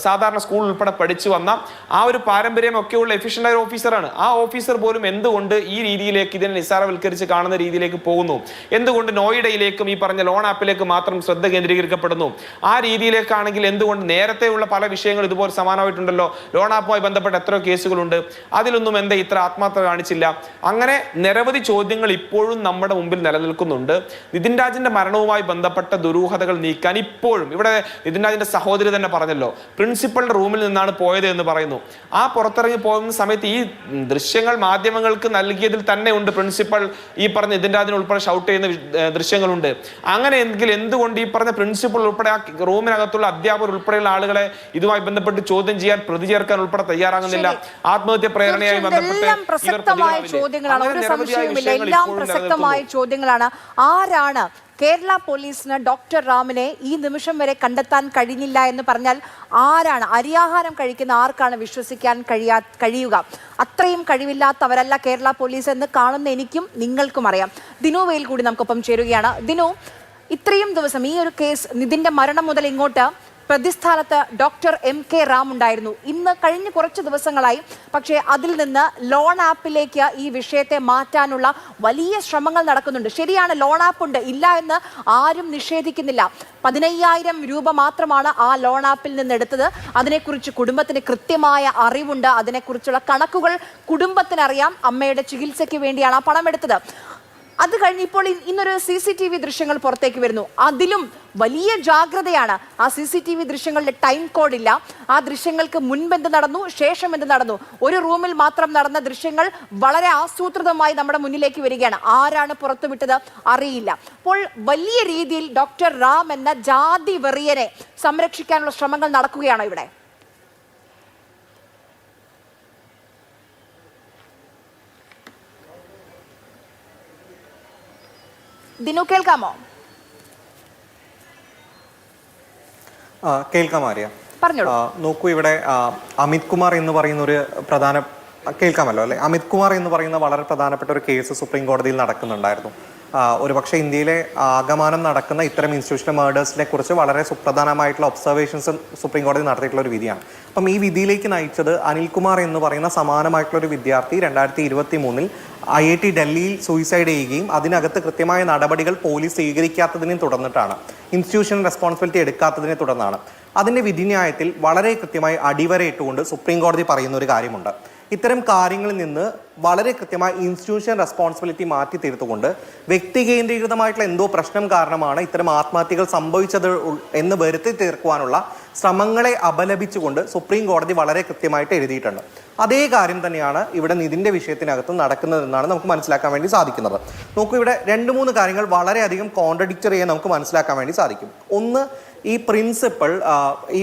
സാധാരണ സ്കൂൾ ഉൾപ്പെടെ പഠിച്ചു വന്ന ആ ഒരു പാരമ്പര്യമൊക്കെയുള്ള എഫിഷ്യൻ്റായ ഓഫീസറാണ്. ആ ഓഫീസർ പോലും എന്തുകൊണ്ട് ഈ രീതിയിലേക്ക് ഇതിനെ നിസ്സാരവൽക്കരിച്ച് കാണുന്ന രീതിയിലേക്ക് പോകുന്നു? എന്തുകൊണ്ട് നോയിഡയിലേക്കും ഈ പറഞ്ഞ ലോൺ ആപ്പിലേക്ക് മാത്രം ശ്രദ്ധ കേന്ദ്രീകരിക്കപ്പെടുന്നു? ആ രീതിയിലേക്കാണെങ്കിൽ എന്തുകൊണ്ട് നേരത്തെയുള്ള പല വിഷയങ്ങൾ ഇതുപോലെ സമാനമായിട്ടുണ്ടല്ലോ? ലോൺ ആപ്പുമായി ബന്ധപ്പെട്ട എത്രയോ കേസുകളുണ്ട്, അതിലൊന്നും എന്താ ഇത്ര ആത്മാർത്ഥത കാണിച്ചില്ല? അങ്ങനെ നിരവധി ചോദ്യങ്ങൾ ഇപ്പോഴും നമ്മുടെ മുമ്പിൽ നിലനിൽക്കുന്നുണ്ട്. നിതിൻ രാജിന്റെ മരണവുമായി ബന്ധപ്പെട്ട ദുരൂഹതകൾ നീക്കാൻ ഇപ്പോഴും ഇവിടെ നിതിൻ രാജിന്റെ സഹോദരി തന്നെ പറഞ്ഞല്ലോ, പ്രിൻസിപ്പളുടെ റൂമിൽ നിന്നാണ് പോയത് എന്ന് പറയുന്നു. ആ പുറത്തിറങ്ങി പോകുന്ന സമയത്ത് ഈ ദൃശ്യങ്ങൾ മാധ്യമങ്ങൾക്ക് നൽകിയതിൽ തന്നെ ഉണ്ട് പ്രിൻസിപ്പൾ ഈ പറഞ്ഞ നിതിൻ രാജിനെ ഉൾപ്പെടെ ഷൗട്ട് ചെയ്യുന്ന ദൃശ്യങ്ങളുണ്ട്. അങ്ങനെയെങ്കിൽ എന്തുകൊണ്ട് ഈ പറഞ്ഞ പ്രിൻസിപ്പൾ ഉൾപ്പെടെ ആ റൂമിനകത്തുള്ള അധ്യാപകർ ഉൾപ്പെടെയുള്ള ആളുകളെ ഇതുമായി ബന്ധപ്പെട്ട് ചോദ്യം ചെയ്യാൻ, പ്രതി ചേർക്കാൻ ഉൾപ്പെടെ തയ്യാറാകുന്നില്ല? ആത്മഹത്യ പ്രേരണയായി ബന്ധപ്പെട്ട് പ്രസക്തമായ ചോദ്യങ്ങളാണ്. ആരാണ് കേരള പോലീസിന് ഡോക്ടർ റാമിനെ ഈ നിമിഷം വരെ കണ്ടെത്താൻ കഴിഞ്ഞില്ല എന്ന് പറഞ്ഞാൽ ആരാണ്? അരിയാഹാരം കഴിക്കുന്ന ആർക്കാണ് വിശ്വസിക്കാൻ കഴിയുക? അത്രയും കഴിവില്ലാത്തവരല്ല കേരള പോലീസ് എന്ന് കാണുന്ന എനിക്കും നിങ്ങൾക്കും അറിയാം. ദിനു വെയിൽ കൂടി നമുക്കൊപ്പം ചേരുകയാണ്. ദിനു, ഇത്രയും ദിവസം ഈ ഒരു കേസ് നിതിന്റെ മരണം മുതൽ ഇങ്ങോട്ട് പ്രതിസ്ഥാനത്ത് ഡോക്ടർ MK റാം ഉണ്ടായിരുന്നു. ഇന്ന് കഴിഞ്ഞ കുറച്ച് ദിവസങ്ങളായി പക്ഷേ അതിൽ നിന്ന് ലോൺ ആപ്പിലേക്ക് ഈ വിഷയത്തെ മാറ്റാനുള്ള വലിയ ശ്രമങ്ങൾ നടക്കുന്നുണ്ട്. ശരിയാണ്, ലോൺ ആപ്പ് ഉണ്ട്, ഇല്ല എന്ന് ആരും നിഷേധിക്കുന്നില്ല. 15,000 രൂപ മാത്രമാണ് ആ ലോൺ ആപ്പിൽ നിന്ന് എടുത്തത്. അതിനെക്കുറിച്ച് കുടുംബത്തിന് കൃത്യമായ അറിവുണ്ട്. അതിനെക്കുറിച്ചുള്ള കണക്കുകൾ കുടുംബത്തിനറിയാം. അമ്മയുടെ ചികിത്സയ്ക്ക് വേണ്ടിയാണ് ആ പണം എടുത്തത്. അത് കഴിഞ്ഞ് ഇപ്പോൾ ഇന്നൊരു CCTV ദൃശ്യങ്ങൾ പുറത്തേക്ക് വരുന്നു. അതിലും വലിയ ജാഗ്രതയാണ്. ആ CCTV ദൃശ്യങ്ങളുടെ ടൈം കോഡ് ഇല്ല. ആ ദൃശ്യങ്ങൾക്ക് മുൻപ് എന്ത് നടന്നു, ശേഷം എന്ത് നടന്നു, ഒരു റൂമിൽ മാത്രം നടന്ന ദൃശ്യങ്ങൾ വളരെ ആസൂത്രിതമായി നമ്മുടെ മുന്നിലേക്ക് വരികയാണ്. ആരാണ് പുറത്തുവിട്ടത് അറിയില്ല. അപ്പോൾ വലിയ രീതിയിൽ ഡോക്ടർ റാം എന്ന ജാതി വെറിയനെ സംരക്ഷിക്കാനുള്ള ശ്രമങ്ങൾ നടക്കുകയാണോ ഇവിടെ? ദിനു, കേൾക്കാമോ? കേൾക്കാം ആര്യ. പറഞ്ഞോളൂ. നോക്കൂ, ഇവിടെ അമിത് കുമാർ എന്ന് പറയുന്ന ഒരു കേൾക്കാമല്ലോ അല്ലെ? അമിത് കുമാർ എന്ന് പറയുന്ന വളരെ പ്രധാനപ്പെട്ട ഒരു കേസ് സുപ്രീം കോടതിയിൽ നടക്കുന്നുണ്ടായിരുന്നു. ഒരുപക്ഷെ ഇന്ത്യയിലെ ആകമാനം നടക്കുന്ന ഇത്തരം ഇൻസ്റ്റിറ്റ്യൂഷണൽ മേർഡേഴ്സിനെ കുറിച്ച് വളരെ സുപ്രധാനമായിട്ടുള്ള ഒബ്സർവേഷൻസ് സുപ്രീം കോടതി നടത്തിയിട്ടുള്ള ഒരു വിധിയാണ്. അപ്പം ഈ വിധിയിലേക്ക് നയിച്ചത് അനിൽകുമാർ എന്ന് പറയുന്ന സമാനമായിട്ടുള്ള ഒരു വിദ്യാർത്ഥി 2023 IIT ഡൽഹിയിൽ സൂയിസൈഡ് ചെയ്യുകയും അതിനകത്ത് കൃത്യമായ നടപടികൾ പോലീസ് സ്വീകരിക്കാത്തതിനെ തുടർന്നിട്ടാണ്, ഇൻസ്റ്റിറ്റ്യൂഷണൽ റെസ്പോൺസിബിലിറ്റി എടുക്കാത്തതിനെ തുടർന്നാണ്. അതിൻ്റെ വിധിന്യായത്തിൽ വളരെ കൃത്യമായി അടിവരയിട്ടുകൊണ്ട് സുപ്രീം കോടതി പറയുന്ന ഒരു കാര്യമുണ്ട്. ഇത്തരം കാര്യങ്ങളിൽ നിന്ന് വളരെ കൃത്യമായി ഇൻസ്റ്റിറ്റ്യൂഷൻ റെസ്പോൺസിബിലിറ്റി മാറ്റി തീർത്തുകൊണ്ട് വ്യക്തി കേന്ദ്രീകൃതമായിട്ടുള്ള എന്തോ പ്രശ്നം കാരണമാണ് ഇത്തരം ആത്മഹത്യകൾ സംഭവിച്ചത് എന്ന് വരുത്തി തീർക്കുവാനുള്ള ശ്രമങ്ങളെ അപലപിച്ചുകൊണ്ട് സുപ്രീം കോടതി വളരെ കൃത്യമായിട്ട് എഴുതിയിട്ടുണ്ട്. അതേ കാര്യം തന്നെയാണ് ഇവിടെ നിതിൻ്റെ വിഷയത്തിനകത്ത് നടക്കുന്നതെന്നാണ് നമുക്ക് മനസ്സിലാക്കാൻ വേണ്ടി സാധിക്കുന്നത്. നോക്കൂ, ഇവിടെ 2-3 കാര്യങ്ങൾ വളരെയധികം കോൺട്രഡിക്ടറി ചെയ്യാൻ നമുക്ക് മനസ്സിലാക്കാൻ വേണ്ടി സാധിക്കും. ഒന്ന്, ഈ പ്രിൻസിപ്പൾ ഈ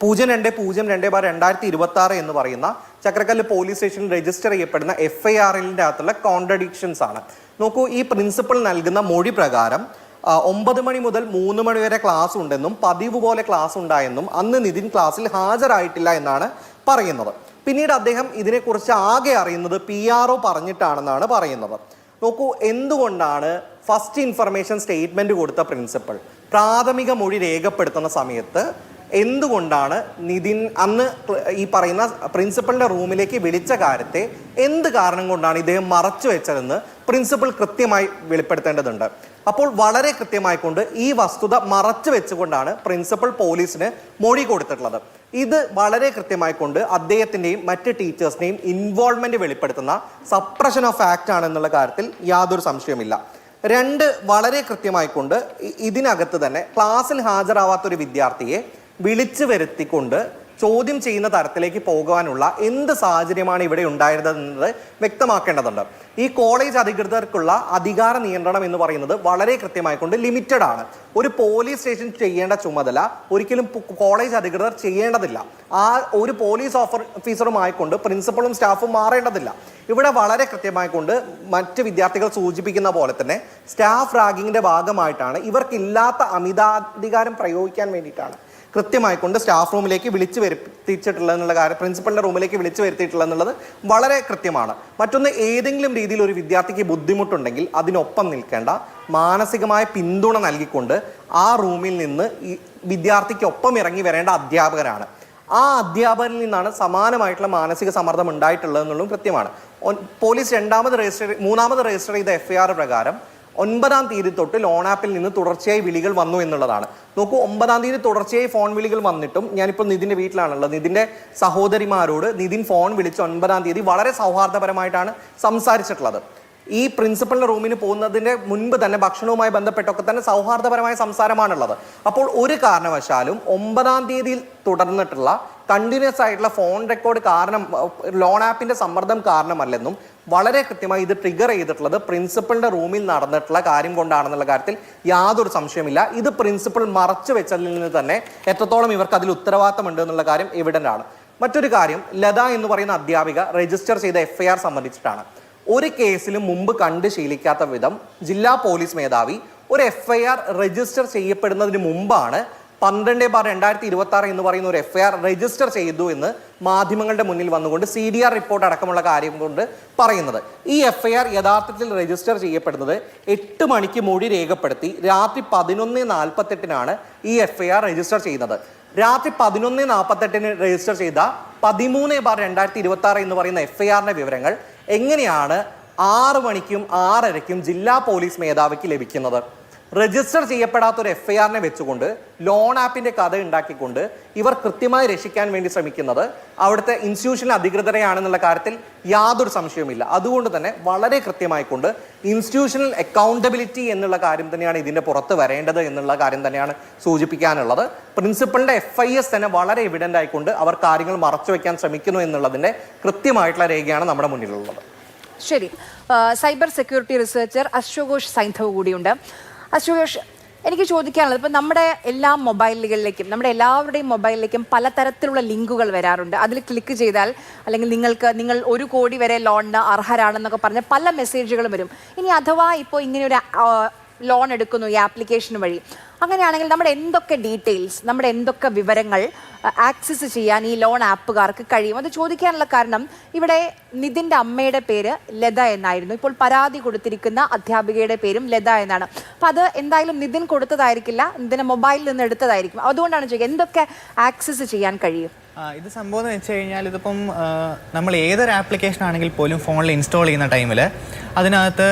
02/2026 എന്ന് പറയുന്ന ചക്രക്കല്ല് പോലീസ് സ്റ്റേഷനിൽ രജിസ്റ്റർ ചെയ്യപ്പെടുന്ന FIRലിൻ്റെ അകത്തുള്ള കോൺട്രഡിക്ഷൻസ് ആണ്. നോക്കൂ, ഈ പ്രിൻസിപ്പൾ നൽകുന്ന മൊഴി പ്രകാരം 9 മണി മുതൽ 3 മണി വരെ ക്ലാസ് ഉണ്ടെന്നും പതിവ് പോലെ ക്ലാസ് ഉണ്ടായെന്നും അന്ന് നിതിൻ ക്ലാസ്സിൽ ഹാജരായിട്ടില്ല എന്നാണ് പറയുന്നത്. പിന്നീട് അദ്ദേഹം ഇതിനെക്കുറിച്ച് ആകെ അറിയുന്നത് PRO പറഞ്ഞിട്ടാണെന്നാണ് പറയുന്നത്. നോക്കൂ, എന്തുകൊണ്ടാണ് ഫസ്റ്റ് ഇൻഫർമേഷൻ സ്റ്റേറ്റ്മെന്റ് കൊടുത്ത പ്രിൻസിപ്പൾ പ്രാഥമിക മൊഴി രേഖപ്പെടുത്തുന്ന സമയത്ത് എന്തുകൊണ്ടാണ് നിതിൻ അന്ന് ഈ പറയുന്ന പ്രിൻസിപ്പളിന്റെ റൂമിലേക്ക് വിളിച്ച കാര്യത്തെ എന്ത് കാരണം കൊണ്ടാണ് ഇദ്ദേഹം മറച്ചു വെച്ചതെന്ന് പ്രിൻസിപ്പൾ കൃത്യമായി വെളിപ്പെടുത്തേണ്ടതുണ്ട്. അപ്പോൾ വളരെ കൃത്യമായി കൊണ്ട് ഈ വസ്തുത മറച്ചു വെച്ചുകൊണ്ടാണ് പ്രിൻസിപ്പൽ പോലീസിന് മൊഴി കൊടുത്തിട്ടുള്ളത്. ഇത് വളരെ കൃത്യമായി കൊണ്ട് അദ്ദേഹത്തിൻ്റെയും മറ്റ് ടീച്ചേഴ്സിനെയും ഇൻവോൾവ്മെന്റ് വെളിപ്പെടുത്തുന്ന സപ്രഷൻ ഓഫ് ആക്ട് ആണെന്നുള്ള കാര്യത്തിൽ യാതൊരു സംശയമില്ല. 2, വളരെ കൃത്യമായി കൊണ്ട് ഇതിനകത്ത് തന്നെ ക്ലാസ്സിൽ ഹാജരാവാത്തൊരു വിദ്യാർത്ഥിയെ വിളിച്ചു വരുത്തിക്കൊണ്ട് ചോദ്യം ചെയ്യുന്ന തരത്തിലേക്ക് പോകാനുള്ള എന്ത് സാഹചര്യമാണ് ഇവിടെ ഉണ്ടായിരുന്നത് വ്യക്തമാക്കേണ്ടതുണ്ട്. ഈ കോളേജ് അധികൃതർക്കുള്ള അധികാര നിയന്ത്രണം എന്ന് പറയുന്നത് വളരെ കൃത്യമായിക്കൊണ്ട് ലിമിറ്റഡ് ആണ്. ഒരു പോലീസ് സ്റ്റേഷൻ ചെയ്യേണ്ട ചുമതല ഒരിക്കലും കോളേജ് അധികൃതർ ചെയ്യേണ്ടതില്ല. ആ ഒരു പോലീസ് ഓഫീസറുമായിക്കൊണ്ട് പ്രിൻസിപ്പളും സ്റ്റാഫും മാറേണ്ടതില്ല. ഇവിടെ വളരെ കൃത്യമായിക്കൊണ്ട് മറ്റ് വിദ്യാർത്ഥികൾ സൂചിപ്പിക്കുന്ന പോലെ തന്നെ സ്റ്റാഫ് റാഗിങ്ങിന്റെ ഭാഗമായിട്ടാണ് ഇവർക്കില്ലാത്ത അമിതാധികാരം പ്രയോഗിക്കാൻ വേണ്ടിയിട്ടാണ് കൃത്യമായിക്കൊണ്ട് സ്റ്റാഫ് റൂമിലേക്ക് വിളിച്ചു വരുത്തിച്ചിട്ടുള്ളത് എന്നുള്ള കാര്യം, പ്രിൻസിപ്പളിന്റെ റൂമിലേക്ക് വിളിച്ചു വരുത്തിയിട്ടുള്ളത് എന്നുള്ളത് വളരെ കൃത്യമാണ്. മറ്റൊന്ന്, ഏതെങ്കിലും രീതിയിൽ ഒരു വിദ്യാർത്ഥിക്ക് ബുദ്ധിമുട്ടുണ്ടെങ്കിൽ അതിനൊപ്പം നിൽക്കേണ്ട മാനസികമായ പിന്തുണ നൽകിക്കൊണ്ട് ആ റൂമിൽ നിന്ന് ഈ വിദ്യാർത്ഥിക്കൊപ്പം ഇറങ്ങി വരേണ്ട അധ്യാപകരാണ്. ആ അധ്യാപകരിൽ നിന്നാണ് സമാനമായിട്ടുള്ള മാനസിക സമ്മർദ്ദം ഉണ്ടായിട്ടുള്ളത് എന്നുള്ളതും കൃത്യമാണ്. പോലീസ് 3ാമത് രജിസ്റ്റർ ചെയ്ത FIR പ്രകാരം 9-ാം തീയതി തൊട്ട് ലോൺ ആപ്പിൽ നിന്ന് തുടർച്ചയായി വിളികൾ വന്നു എന്നുള്ളതാണ്. നോക്കൂ, 9-ാം തീയതി തുടർച്ചയായി ഫോൺ വിളികൾ വന്നിട്ടും ഞാനിപ്പോൾ നിതിൻ്റെ വീട്ടിലാണുള്ളത്. നിതിൻ്റെ സഹോദരിമാരോട് നിതിൻ ഫോൺ വിളിച്ച് 9-ാം തീയതി വളരെ സൗഹാർദ്ദപരമായിട്ടാണ് സംസാരിച്ചിട്ടുള്ളത്. ഈ പ്രിൻസിപ്പളിന്റെ റൂമിന് പോകുന്നതിന്റെ മുൻപ് തന്നെ ഭക്ഷണവുമായി ബന്ധപ്പെട്ടൊക്കെ തന്നെ സൗഹാർദ്ദപരമായ സംസാരമാണുള്ളത്. അപ്പോൾ ഒരു കാരണവശാലും 9-ാം തീയതിയിൽ തുടർന്നിട്ടുള്ള കണ്ടിന്യൂസ് ആയിട്ടുള്ള ഫോൺ റെക്കോർഡ് കാരണം ലോൺ ആപ്പിന്റെ സമ്മർദ്ദം കാരണമല്ലെന്നും വളരെ കൃത്യമായി ഇത് ട്രിഗർ ചെയ്തിട്ടുള്ളത് പ്രിൻസിപ്പളിന്റെ റൂമിൽ നടന്നിട്ടുള്ള കാര്യം കൊണ്ടാണെന്നുള്ള കാര്യത്തിൽ യാതൊരു സംശയമില്ല. ഇത് പ്രിൻസിപ്പൾ മറച്ചു വെച്ചതിൽ നിന്ന് തന്നെ എത്രത്തോളം ഇവർക്ക് അതിൽ ഉത്തരവാദിത്തമുണ്ട് എന്നുള്ള കാര്യം എവിഡന്റ് ആണ്. മറ്റൊരു കാര്യം, ലത എന്ന് പറയുന്ന അധ്യാപിക രജിസ്റ്റർ ചെയ്ത FIR സംബന്ധിച്ചിട്ടാണ്. ഒരു കേസിലും മുമ്പ് കണ്ട് ശീലിക്കാത്ത വിധം ജില്ലാ പോലീസ് മേധാവി ഒരു FIR രജിസ്റ്റർ ചെയ്യപ്പെടുന്നതിന് മുമ്പാണ് 12/2026 എന്ന് പറയുന്ന ഒരു FIR രജിസ്റ്റർ ചെയ്തു എന്ന് മാധ്യമങ്ങളുടെ മുന്നിൽ വന്നുകൊണ്ട് CDR റിപ്പോർട്ട് അടക്കമുള്ള കാര്യം കൊണ്ട് പറയുന്നത്. ഈ FIR യഥാർത്ഥത്തിൽ രജിസ്റ്റർ ചെയ്യപ്പെടുന്നത് 8 മണിക്ക് മൊഴി രേഖപ്പെടുത്തി രാത്രി 11:48 ഈ FIR രജിസ്റ്റർ ചെയ്യുന്നത്. രാത്രി 11:48 രജിസ്റ്റർ ചെയ്ത 13/2026 എന്ന് പറയുന്ന FIRന്റെ വിവരങ്ങൾ എങ്ങനെയാണ് 6 മണിക്കും 6:30ക്കും ജില്ലാ പോലീസ് മേധാവിക്ക് ലഭിക്കുന്നത്? രജിസ്റ്റർ ചെയ്യപ്പെടാത്തൊരു FIRനെ വെച്ചുകൊണ്ട് ലോൺ ആപ്പിന്റെ കഥ ഉണ്ടാക്കിക്കൊണ്ട് ഇവർ കൃത്യമായി രക്ഷിക്കാൻ വേണ്ടി ശ്രമിക്കുന്നത് അവിടുത്തെ ഇൻസ്റ്റിറ്റ്യൂഷണൽ അധികൃതരെയാണെന്നുള്ള കാര്യത്തിൽ യാതൊരു സംശയവുമില്ല. അതുകൊണ്ട് തന്നെ വളരെ കൃത്യമായിക്കൊണ്ട് ഇൻസ്റ്റിറ്റ്യൂഷണൽ അക്കൗണ്ടബിലിറ്റി എന്നുള്ള കാര്യം തന്നെയാണ് ഇതിന്റെ പുറത്ത് വരേണ്ടത് എന്നുള്ള കാര്യം തന്നെയാണ് സൂചിപ്പിക്കാനുള്ളത്. പ്രിൻസിപ്പളിന്റെ FIS തന്നെ വളരെ എവിഡന്റ് ആയിക്കൊണ്ട് അവർ കാര്യങ്ങൾ മറച്ചു വെക്കാൻ ശ്രമിക്കുന്നു എന്നുള്ളതിന്റെ കൃത്യമായിട്ടുള്ള രേഖയാണ് നമ്മുടെ മുന്നിലുള്ളത്. ശരി, സൈബർ സെക്യൂരിറ്റി റിസർച്ചർ അശ്വഘോഷ് സൈന്ധവ് കൂടിയുണ്ട്. അശ്വഘോഷ്, എനിക്ക് ചോദിക്കാനുള്ളത്, ഇപ്പം നമ്മുടെ എല്ലാ മൊബൈലുകളിലേക്കും നമ്മുടെ എല്ലാവരുടെയും മൊബൈലിലേക്കും പലതരത്തിലുള്ള ലിങ്കുകൾ വരാറുണ്ട്. അതിൽ ക്ലിക്ക് ചെയ്താൽ അല്ലെങ്കിൽ നിങ്ങൾ 1 കോടി വരെ ലോണിന് അർഹരാണെന്നൊക്കെ പറഞ്ഞ പല മെസ്സേജുകളും വരും. ഇനി അഥവാ ഇപ്പോൾ ഇങ്ങനെയൊരു ലോൺ എടുക്കുന്നു ഈ ആപ്ലിക്കേഷൻ വഴി, അങ്ങനെയാണെങ്കിൽ നമ്മുടെ എന്തൊക്കെ ഡീറ്റെയിൽസ്, നമ്മുടെ എന്തൊക്കെ വിവരങ്ങൾ ആക്സസ് ചെയ്യാൻ ഈ ലോൺ ആപ്പുകാർക്ക് കഴിയും? അത് ചോദിക്കാനുള്ള കാരണം, ഇവിടെ നിതിൻ്റെ അമ്മയുടെ പേര് ലത എന്നായിരുന്നു. ഇപ്പോൾ പരാതി കൊടുത്തിരിക്കുന്ന അധ്യാപികയുടെ പേരും ലത എന്നാണ്. അപ്പം അത് എന്തായാലും നിതിൻ കൊടുത്തതായിരിക്കില്ല, നിതിൻ്റെ മൊബൈലിൽ നിന്ന് എടുത്തതായിരിക്കും. അതുകൊണ്ടാണ് ചോദിക്കുക, എന്തൊക്കെ ആക്സസ് ചെയ്യാൻ കഴിയും? ഇത് സംഭവം എന്ന് വെച്ച് കഴിഞ്ഞാൽ ഇതിപ്പം നമ്മൾ ഏതൊരു ആപ്ലിക്കേഷൻ ആണെങ്കിൽ പോലും ഫോണിൽ ഇൻസ്റ്റാൾ ചെയ്യുന്ന ടൈമിൽ അതിനകത്ത്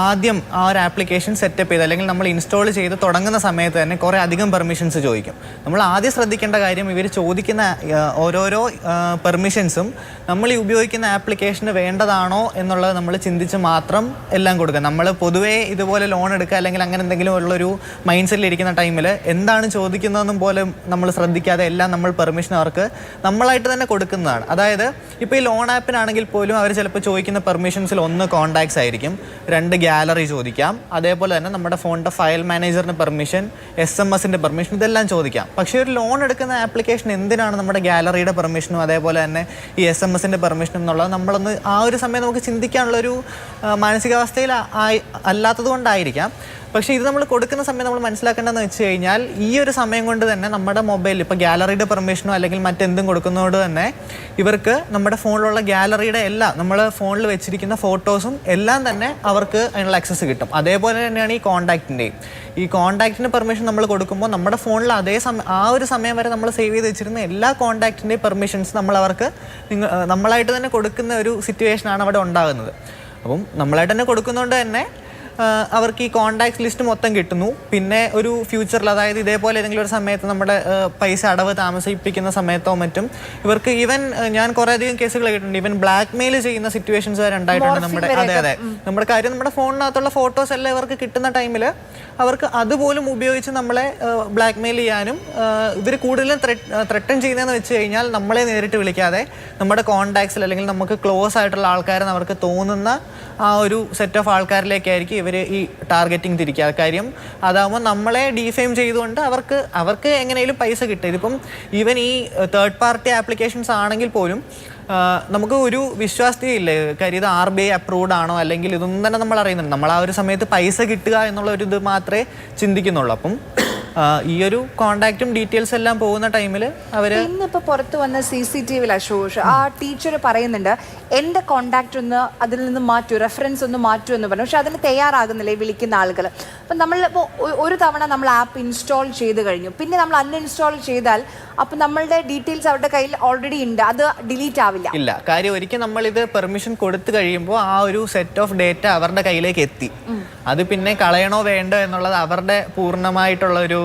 ആദ്യം ആ ഒരു ആപ്ലിക്കേഷൻ സെറ്റപ്പ് ചെയ്ത് അല്ലെങ്കിൽ നമ്മൾ ഇൻസ്റ്റാൾ ചെയ്ത് തുടങ്ങുന്ന സമയത്ത് തന്നെ കുറേ അധികം പെർമിഷൻസ് ചോദിക്കും. നമ്മൾ ആദ്യം ശ്രദ്ധിക്കേണ്ട കാര്യം ഇവർ ചോദിക്കുന്ന ഓരോരോ പെർമിഷൻസും നമ്മൾ ഈ ഉപയോഗിക്കുന്ന ആപ്ലിക്കേഷന് വേണ്ടതാണോ എന്നുള്ളത് നമ്മൾ ചിന്തിച്ച് മാത്രം എല്ലാം കൊടുക്കുക. നമ്മൾ പൊതുവേ ഇതുപോലെ ലോൺ എടുക്കുക അല്ലെങ്കിൽ അങ്ങനെ എന്തെങ്കിലും ഉള്ളൊരു മൈൻഡ് സെറ്റിൽ ഇരിക്കുന്ന ടൈമിൽ എന്താണ് ചോദിക്കുന്നതെന്നും പോലെ നമ്മൾ ശ്രദ്ധിക്കാതെ എല്ലാം നമ്മൾ പെർമിഷൻ അവർക്ക് നമ്മളായിട്ട് തന്നെ കൊടുക്കുന്നതാണ്. അതായത് ഇപ്പോൾ ഈ ലോൺ ആപ്പിനാണെങ്കിൽ പോലും അവർ ചിലപ്പോൾ ചോദിക്കുന്ന പെർമിഷൻസിൽ 1 കോൺടാക്ട്സ് ആയിരിക്കും, 2 ഗാലറി ചോദിക്കാം, അതേപോലെ തന്നെ നമ്മുടെ ഫോണിൻ്റെ ഫയൽ മാനേജറിന് പെർമിഷൻ, SMS-ൻ്റെ പെർമിഷൻ, ഇതെല്ലാം ചോദിക്കാം. പക്ഷേ ഒരു ലോൺ എടുക്കുന്ന ആപ്ലിക്കേഷൻ എന്തിനാണ് നമ്മുടെ ഗാലറിയുടെ പെർമിഷനും അതേപോലെ തന്നെ ഈ SMS-ൻ്റെ പെർമിഷനും എന്നുള്ളത് നമ്മളൊന്ന് ആ ഒരു സമയം നമുക്ക് ചിന്തിക്കാനുള്ളൊരു മാനസികാവസ്ഥയിൽ അല്ലാത്തത് കൊണ്ടായിരിക്കാം. പക്ഷേ ഇത് നമ്മൾ കൊടുക്കുന്ന സമയം നമ്മൾ മനസ്സിലാക്കേണ്ടതെന്ന് വെച്ച് കഴിഞ്ഞാൽ ഈ ഒരു സമയം കൊണ്ട് തന്നെ നമ്മുടെ മൊബൈലിൽ ഇപ്പോൾ ഗാലറിയുടെ പെർമിഷനോ അല്ലെങ്കിൽ മറ്റെന്തും കൊടുക്കുന്നതോട് തന്നെ ഇവർക്ക് നമ്മുടെ ഫോണിലുള്ള ഗാലറിയുടെ എല്ലാം നമ്മൾ ഫോണിൽ വെച്ചിരിക്കുന്ന ഫോട്ടോസും എല്ലാം തന്നെ അവർക്ക് അതിനുള്ള ആക്സസ് കിട്ടും. അതേപോലെ തന്നെയാണ് ഈ കോൺടാക്റ്റിൻ്റെയും. ഈ കോൺടാക്റ്റിന് പെർമിഷൻ നമ്മൾ കൊടുക്കുമ്പോൾ നമ്മുടെ ഫോണിൽ ആ ഒരു സമയം വരെ നമ്മൾ സേവ് ചെയ്ത് വെച്ചിരുന്ന എല്ലാ കോൺടാക്റ്റിൻ്റെയും പെർമിഷൻസ് നമ്മളായിട്ട് തന്നെ കൊടുക്കുന്ന ഒരു സിറ്റുവേഷനാണ് അവിടെ ഉണ്ടാകുന്നത്. അപ്പം നമ്മളായിട്ട് തന്നെ കൊടുക്കുന്നതുകൊണ്ട് തന്നെ അവർക്ക് ഈ കോൺടാക്ട്സ് ലിസ്റ്റ് മൊത്തം കിട്ടുന്നു. പിന്നെ ഒരു ഫ്യൂച്ചറിൽ അതായത് ഇതേപോലെ ഏതെങ്കിലും ഒരു സമയത്ത് നമ്മുടെ പൈസ അടവ് താമസിപ്പിക്കുന്ന സമയത്തോ മറ്റും ഇവർക്ക് ഈവൻ ഞാൻ കുറേ അധികം കേസുകൾ കേട്ടിട്ടുണ്ട്, ഈവൻ ബ്ലാക്ക് മെയിൽ ചെയ്യുന്ന സിറ്റുവേഷൻസ് വരെ ഉണ്ടായിട്ടുണ്ട്. നമ്മുടെ കാര്യം നമ്മുടെ ഫോണിനകത്തുള്ള ഫോട്ടോസ് എല്ലാം ഇവർക്ക് കിട്ടുന്ന ടൈമിൽ അവർക്ക് അതുപോലും ഉപയോഗിച്ച് നമ്മളെ ബ്ലാക്ക് മെയിൽ ചെയ്യാനും ഇവർ കൂടുതലും ത്രെട്ടൺ ചെയ്യുന്നതെന്ന് വെച്ച് കഴിഞ്ഞാൽ നമ്മളെ നേരിട്ട് വിളിക്കാതെ നമ്മുടെ കോൺടാക്ട്സിൽ അല്ലെങ്കിൽ നമുക്ക് ക്ലോസ് ആയിട്ടുള്ള ആൾക്കാരെന്ന് അവർക്ക് തോന്നുന്ന ആ ഒരു സെറ്റ് ഓഫ് ആൾക്കാരിലേക്കായിരിക്കും ഇവർ ഈ ടാർഗറ്റിംഗ് തിരിക്കുക. കാര്യം അതാകുമ്പോൾ നമ്മളെ ഡീഫെയിം ചെയ്തുകൊണ്ട് അവർക്ക് എങ്ങനെയും പൈസ കിട്ടും. ഇതിപ്പം ഈവൻ ഈ തേർഡ് പാർട്ടി ആപ്ലിക്കേഷൻസ് ആണെങ്കിൽ പോലും നമുക്ക് ഒരു വിശ്വാസ്യതയില്ലേ, കാര്യം ഇത് RBI അപ്രൂവ്ഡ് ആണോ അല്ലെങ്കിൽ ഇതൊന്നും തന്നെ നമ്മൾ അറിയുന്നുണ്ട്. നമ്മൾ ആ ഒരു സമയത്ത് പൈസ കിട്ടുക എന്നുള്ള ഒരു ഇത് മാത്രമേ ചിന്തിക്കുന്നുള്ളൂ. അപ്പം ഈ ഒരു കോണ്ടാക്റ്റും ഡീറ്റെയിൽസ് എല്ലാം പോകുന്ന ടൈമിൽ അവർ ഇന്നിപ്പോൾ പുറത്ത് വന്ന CCTV അശോഷ് ആ ടീച്ചർ പറയുന്നുണ്ട് എൻ്റെ കോണ്ടാക്റ്റ് ഒന്ന് അതിൽ നിന്ന് മാറ്റൂ, റെഫറൻസ് ഒന്ന് മാറ്റൂ എന്ന് പറഞ്ഞു. പക്ഷെ അതിന് തയ്യാറാകുന്നില്ല ഈ വിളിക്കുന്ന ആളുകൾ. അപ്പം നമ്മളിപ്പോൾ ഒരു തവണ നമ്മൾ ആപ്പ് ഇൻസ്റ്റാൾ ചെയ്ത് കഴിഞ്ഞു, പിന്നെ നമ്മൾ അൺഇൻസ്റ്റാൾ ചെയ്താൽ അപ്പം നമ്മളുടെ ഡീറ്റെയിൽസ് അവരുടെ കയ്യിൽ ഓൾറെഡി ഉണ്ട്, അത് ഡിലീറ്റ് ആവില്ല. ഇല്ല, കാര്യം ഒരിക്കൽ നമ്മളിത് പെർമിഷൻ കൊടുത്തു കഴിയുമ്പോൾ ആ ഒരു സെറ്റ് ഓഫ് ഡേറ്റ അവരുടെ കയ്യിലേക്ക് എത്തി. അത് പിന്നെ കളയണോ വേണ്ടോ എന്നുള്ളത് അവരുടെ പൂർണ്ണമായിട്ടുള്ള ഒരു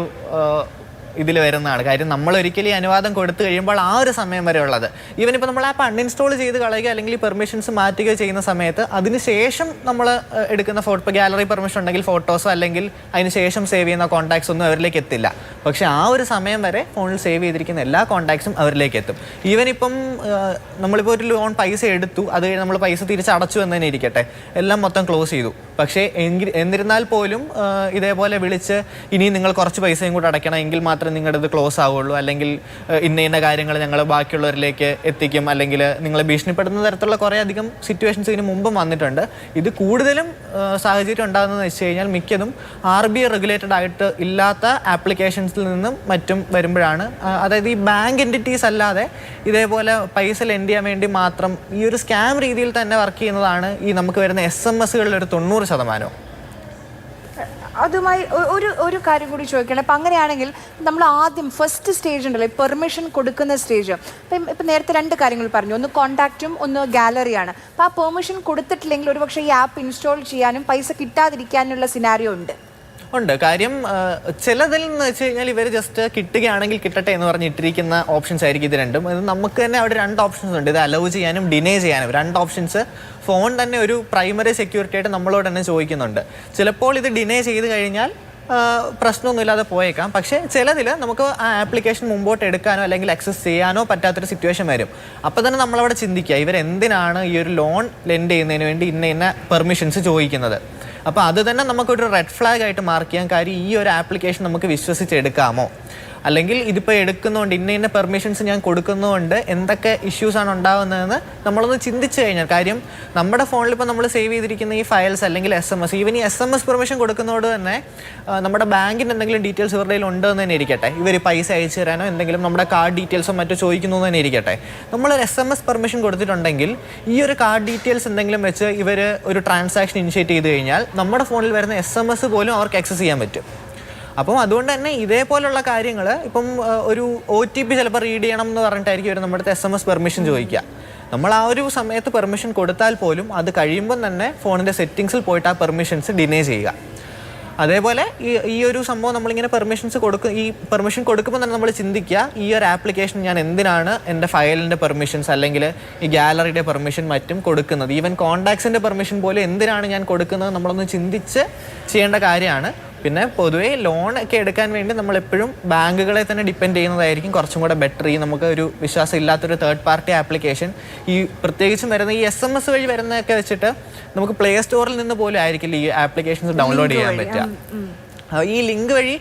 ഇതിൽ വരുന്നതാണ്. കാര്യം നമ്മൾ ഒരിക്കലും ഈ അനുവാദം കൊടുത്തു കഴിയുമ്പോൾ ആ ഒരു സമയം വരെ ഉള്ളത് ഈവൻ ഇപ്പോൾ നമ്മൾ ആപ്പ് അൺഇൻസ്റ്റാൾ ചെയ്ത് കളയുക അല്ലെങ്കിൽ പെർമിഷൻസ് മാറ്റുകയോ ചെയ്യുന്ന സമയത്ത് അതിനുശേഷം നമ്മൾ എടുക്കുന്ന ഫോട്ടോ, ഇപ്പോൾ ഗാലറി പെർമിഷൻ ഉണ്ടെങ്കിൽ ഫോട്ടോസോ അല്ലെങ്കിൽ അതിനുശേഷം സേവ് ചെയ്യുന്ന കോൺടാക്ട്സ് ഒന്നും അവരിലേക്ക് എത്തില്ല. പക്ഷേ ആ ഒരു സമയം വരെ ഫോണിൽ സേവ് ചെയ്തിരിക്കുന്ന എല്ലാ കോൺടാക്ട്സും അവരിലേക്ക് എത്തും. ഈവൻ ഇപ്പം നമ്മളിപ്പോൾ ഒരു ലോൺ പൈസ എടുത്തു, അത് കഴിഞ്ഞ് നമ്മൾ പൈസ തിരിച്ചടച്ചു എന്ന് തന്നെ ഇരിക്കട്ടെ, എല്ലാം മൊത്തം ക്ലോസ് ചെയ്തു. പക്ഷേ എന്നിരുന്നാൽ പോലും ഇതേപോലെ വിളിച്ച് ഇനി നിങ്ങൾ കുറച്ച് പൈസയും കൂടെ അടയ്ക്കണം എങ്കിൽ മാത്രമേ നിങ്ങളുടെ ഇത് ക്ലോസ് ആവുള്ളൂ, അല്ലെങ്കിൽ ഇന്ന കാര്യങ്ങൾ ഞങ്ങൾ ബാക്കിയുള്ളവരിലേക്ക് എത്തിക്കും, അല്ലെങ്കിൽ നിങ്ങളെ ഭീഷണിപ്പെടുന്ന തരത്തിലുള്ള കുറേ അധികം സിറ്റുവേഷൻസ് ഇതിന് മുമ്പും വന്നിട്ടുണ്ട്. ഇത് കൂടുതലും സാഹചര്യം ഉണ്ടാകുന്നതെന്ന് വെച്ച് കഴിഞ്ഞാൽ മിക്കതും RBI റെഗുലേറ്റഡ് ആയിട്ട് ഇല്ലാത്ത ആപ്ലിക്കേഷൻസിൽ നിന്നും മറ്റും വരുമ്പോഴാണ്. അതായത് ഈ ബാങ്ക് എൻറ്റിറ്റീസ് അല്ലാതെ ഇതേപോലെ പൈസ ലെൻഡ് ചെയ്യാൻ വേണ്ടി മാത്രം ഈ ഒരു സ്കാം രീതിയിൽ തന്നെ വർക്ക് ചെയ്യുന്നതാണ് ഈ നമുക്ക് വരുന്ന SMS-കളിൽ ഒരു 90%. അതുമായി ഒരു കാര്യം കൂടി ചോദിക്കണം. അപ്പം അങ്ങനെയാണെങ്കിൽ നമ്മൾ ആദ്യം ഫസ്റ്റ് സ്റ്റേജ് ഉണ്ടല്ലോ, പെർമിഷൻ കൊടുക്കുന്ന സ്റ്റേജ്. ഇപ്പം നേരത്തെ 2 കാര്യങ്ങൾ പറഞ്ഞു, ഒന്ന് കോൺടാക്റ്റും ഒന്ന് ഗാലറിയാണ്. അപ്പോൾ ആ പെർമിഷൻ കൊടുത്തിട്ടില്ലെങ്കിൽ ഒരുപക്ഷെ ഈ ആപ്പ് ഇൻസ്റ്റാൾ ചെയ്യാനും പൈസ കിട്ടാതിരിക്കാനുള്ള സിനാരിയോ ഉണ്ട്. കാര്യം ചിലതിൽ എന്ന് വെച്ച് കഴിഞ്ഞാൽ ഇവർ ജസ്റ്റ് കിട്ടുകയാണെങ്കിൽ കിട്ടട്ടെ എന്ന് പറഞ്ഞിട്ടിരിക്കുന്ന ഓപ്ഷൻസ് ആയിരിക്കും ഇത് രണ്ടും. ഇത് നമുക്ക് തന്നെ അവിടെ 2 ഓപ്ഷൻസ് ഉണ്ട്, ഇത് അലൗ ചെയ്യാനും ഡിനേ ചെയ്യാനും. 2 ഓപ്ഷൻസ് ഫോൺ തന്നെ ഒരു പ്രൈമറി സെക്യൂരിറ്റി ആയിട്ട് നമ്മളോട് തന്നെ ചോദിക്കുന്നുണ്ട്. ചിലപ്പോൾ ഇത് ഡിനേ ചെയ്ത് കഴിഞ്ഞാൽ പ്രശ്നമൊന്നുമില്ലാതെ പോയേക്കാം. പക്ഷേ ചിലതിൽ നമുക്ക് ആ ആപ്ലിക്കേഷൻ മുമ്പോട്ട് എടുക്കാനോ അല്ലെങ്കിൽ ആക്സസ് ചെയ്യാനോ പറ്റാത്തൊരു സിറ്റുവേഷൻ വരും. അപ്പോൾ തന്നെ നമ്മളവിടെ ചിന്തിക്കുക ഇവരെന്തിനാണ് ഈ ഒരു ലോൺ ലെൻഡ് ചെയ്യുന്നതിന് വേണ്ടി ഇന്ന പെർമിഷൻസ് ചോദിക്കുന്നത്. അപ്പോൾ അത് തന്നെ നമുക്കൊരു റെഡ് ഫ്ലാഗ് ആയിട്ട് മാർക്ക് ചെയ്യാൻ. കാര്യം ഈ ഒരു ആപ്ലിക്കേഷൻ നമുക്ക് വിശ്വസിച്ചെടുക്കാമോ, അല്ലെങ്കിൽ ഇതിപ്പോൾ എടുക്കുന്നതുകൊണ്ട് ഇന്ന പെർമിഷൻസ് ഞാൻ കൊടുക്കുന്നതുകൊണ്ട് എന്തൊക്കെ ഇഷ്യൂസാണ് ഉണ്ടാകുന്നതെന്ന് നമ്മളൊന്ന് ചിന്തിച്ചു കഴിഞ്ഞാൽ. കാര്യം നമ്മുടെ ഫോണിൽ ഇപ്പോൾ നമ്മൾ സേവ് ചെയ്തിരിക്കുന്ന ഈ ഫയൽസ് അല്ലെങ്കിൽ SMS, ഈവൻ ഈ SMS പെർമിഷൻ കൊടുക്കുന്നതോട് തന്നെ നമ്മുടെ ബാങ്കിൻ്റെ എന്തെങ്കിലും ഡീറ്റെയിൽസ് ഇവരുടെ കയ്യിൽ ഉണ്ടെന്ന് തന്നെ ഇരിക്കട്ടെ, ഇവർ പൈസ അയച്ചു തരാനോ എന്തെങ്കിലും നമ്മുടെ കാർഡ് ഡീറ്റെയിൽസോ മറ്റോ ചോദിക്കുന്നു എന്ന് തന്നെ ഇരിക്കട്ടെ, നമ്മളൊരു SMS പെർമിഷൻ കൊടുത്തിട്ടുണ്ടെങ്കിൽ ഈ ഒരു കാർഡ് ഡീറ്റെയിൽസ് എന്തെങ്കിലും വെച്ച് ഇവർ ഒരു ട്രാൻസാക്ഷൻ ഇനിഷ്യേറ്റ് ചെയ്ത് കഴിഞ്ഞാൽ നമ്മുടെ ഫോണിൽ വരുന്ന SMS പോലും അവർക്ക് ആക്സസ് ചെയ്യാൻ പറ്റും. അപ്പം അതുകൊണ്ട് തന്നെ ഇതേപോലുള്ള കാര്യങ്ങൾ ഇപ്പം ഒരു OTP ചിലപ്പോൾ റീഡ് ചെയ്യണം എന്ന് പറഞ്ഞിട്ടായിരിക്കും ഇവർ നമ്മുടെ അടുത്ത് SMS പെർമിഷൻ ചോദിക്കുക. നമ്മൾ ആ ഒരു സമയത്ത് പെർമിഷൻ കൊടുത്താൽ പോലും അത് കഴിയുമ്പം തന്നെ ഫോണിൻ്റെ സെറ്റിങ്സിൽ പോയിട്ട് ആ പെർമിഷൻസ് ഡിനേ ചെയ്യുക. അതേപോലെ ഈ ഒരു സംഭവം നമ്മളിങ്ങനെ ഈ പെർമിഷൻ കൊടുക്കുമ്പോൾ തന്നെ നമ്മൾ ചിന്തിക്കുക, ഈ ഒരു ആപ്ലിക്കേഷൻ ഞാൻ എന്തിനാണ് എൻ്റെ ഫയലിൻ്റെ പെർമിഷൻസ് അല്ലെങ്കിൽ ഈ ഗാലറിയുടെ പെർമിഷൻ മറ്റും കൊടുക്കുന്നത്, ഈവൻ കോൺടാക്ട്സിൻ്റെ പെർമിഷൻ പോലും എന്തിനാണ് ഞാൻ കൊടുക്കുന്നത് നമ്മളൊന്ന് ചിന്തിച്ച് ചെയ്യേണ്ട കാര്യമാണ്. പിന്നെ പൊതുവേ ലോൺ ഒക്കെ എടുക്കാൻ വേണ്ടി നമ്മളെപ്പോഴും ബാങ്കുകളെ തന്നെ ഡിപ്പെൻഡ് ചെയ്യുന്നതായിരിക്കും കുറച്ചും കൂടെ ബെറ്റർ. ഈ നമുക്ക് ഒരു വിശ്വാസം ഇല്ലാത്തൊരു തേർഡ് പാർട്ടി ആപ്ലിക്കേഷൻ ഈ പ്രത്യേകിച്ചും വരുന്ന ഈ SMS വഴി വരുന്നതൊക്കെ വെച്ചിട്ട് നമുക്ക് പ്ലേ സ്റ്റോറിൽ നിന്ന് പോലും ആയിരിക്കില്ല ഈ ആപ്ലിക്കേഷൻസ് ഡൗൺലോഡ് ചെയ്യാൻ പറ്റുക. ഈ ലിങ്ക് വഴി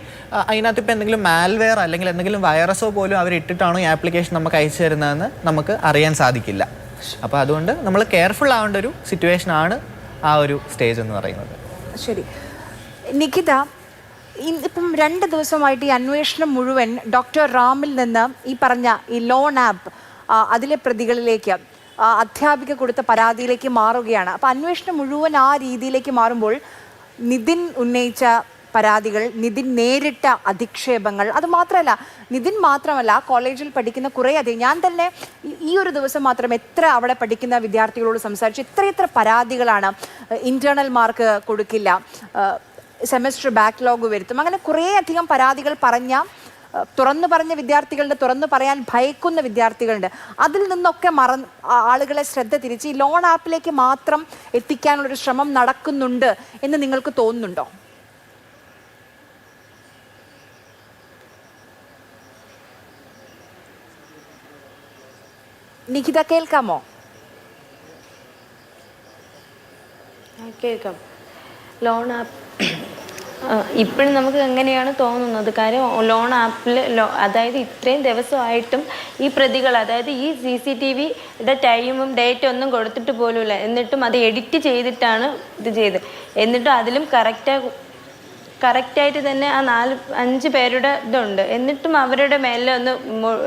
അതിനകത്ത് ഇപ്പോൾ എന്തെങ്കിലും മാൽവെയർ അല്ലെങ്കിൽ എന്തെങ്കിലും വൈറസോ പോലും അവർ ഇട്ടിട്ടാണോ ഈ ആപ്ലിക്കേഷൻ നമുക്ക് അയച്ചു തരുന്നതെന്ന് നമുക്ക് അറിയാൻ സാധിക്കില്ല. അപ്പോൾ അതുകൊണ്ട് നമ്മൾ കെയർഫുൾ ആവേണ്ട ഒരു സിറ്റുവേഷനാണ് ആ ഒരു സ്റ്റേജ് എന്ന് പറയുന്നത്. ശരി നിഖിത, ഇപ്പം 2 ദിവസമായിട്ട് ഈ അന്വേഷണം മുഴുവൻ ഡോക്ടർ റാമിൽ നിന്ന് ഈ പറഞ്ഞ ഈ ലോൺ ആപ്പ് അതിലെ പ്രതികളിലേക്ക് അധ്യാപിക കൊടുത്ത പരാതിയിലേക്ക് മാറുകയാണ്. അപ്പോൾ അന്വേഷണം മുഴുവൻ ആ രീതിയിലേക്ക് മാറുമ്പോൾ നിതിൻ ഉന്നയിച്ച പരാതികൾ, നിതിൻ നേരിട്ട അധിക്ഷേപങ്ങൾ, അത് മാത്രമല്ല കോളേജിൽ പഠിക്കുന്ന കുറേയധികം, ഞാൻ തന്നെ ഈ ഒരു ദിവസം മാത്രം എത്ര അവിടെ പഠിക്കുന്ന വിദ്യാർത്ഥികളോട് സംസാരിച്ചു, എത്ര പരാതികളാണ്. ഇൻറ്റേർണൽ മാർക്ക് കൊടുക്കില്ല, സെമസ്റ്റർ ബാക്ക്ലോഗ് വരുത്തും, അങ്ങനെ കുറേയധികം പരാതികൾ തുറന്നു പറഞ്ഞ വിദ്യാർത്ഥികളുണ്ട്, തുറന്നു പറയാൻ ഭയക്കുന്ന വിദ്യാർത്ഥികളുണ്ട്. അതിൽ നിന്നൊക്കെ ആളുകളെ ശ്രദ്ധ തിരിച്ച് ഈ ലോൺ ആപ്പിലേക്ക് മാത്രം എത്തിക്കാനുള്ളൊരു ശ്രമം നടക്കുന്നുണ്ട് എന്ന് നിങ്ങൾക്ക് തോന്നുന്നുണ്ടോ? നിഖിത, കേൾക്കാമോ? കേൾക്കാം. ലോൺ ആപ്പ് ഇപ്പോഴും നമുക്ക് എങ്ങനെയാണ് തോന്നുന്നത്, കാര്യം ലോൺ ആപ്പിൽ അതായത് ഇത്രയും ദിവസമായിട്ടും ഈ പ്രതികൾ, അതായത് ഈ CCTVയുടെ ടൈമും ഡേറ്റും ഒന്നും കൊടുത്തിട്ട് പോലുമില്ല, എന്നിട്ടും അത് എഡിറ്റ് ചെയ്തിട്ടാണ് ഇത് ചെയ്തത്. എന്നിട്ടും അതിലും കറക്റ്റായിട്ട് തന്നെ ആ 4-5 പേരുടെ ഇതുണ്ട്. എന്നിട്ടും അവരുടെ മേലെ ഒന്ന്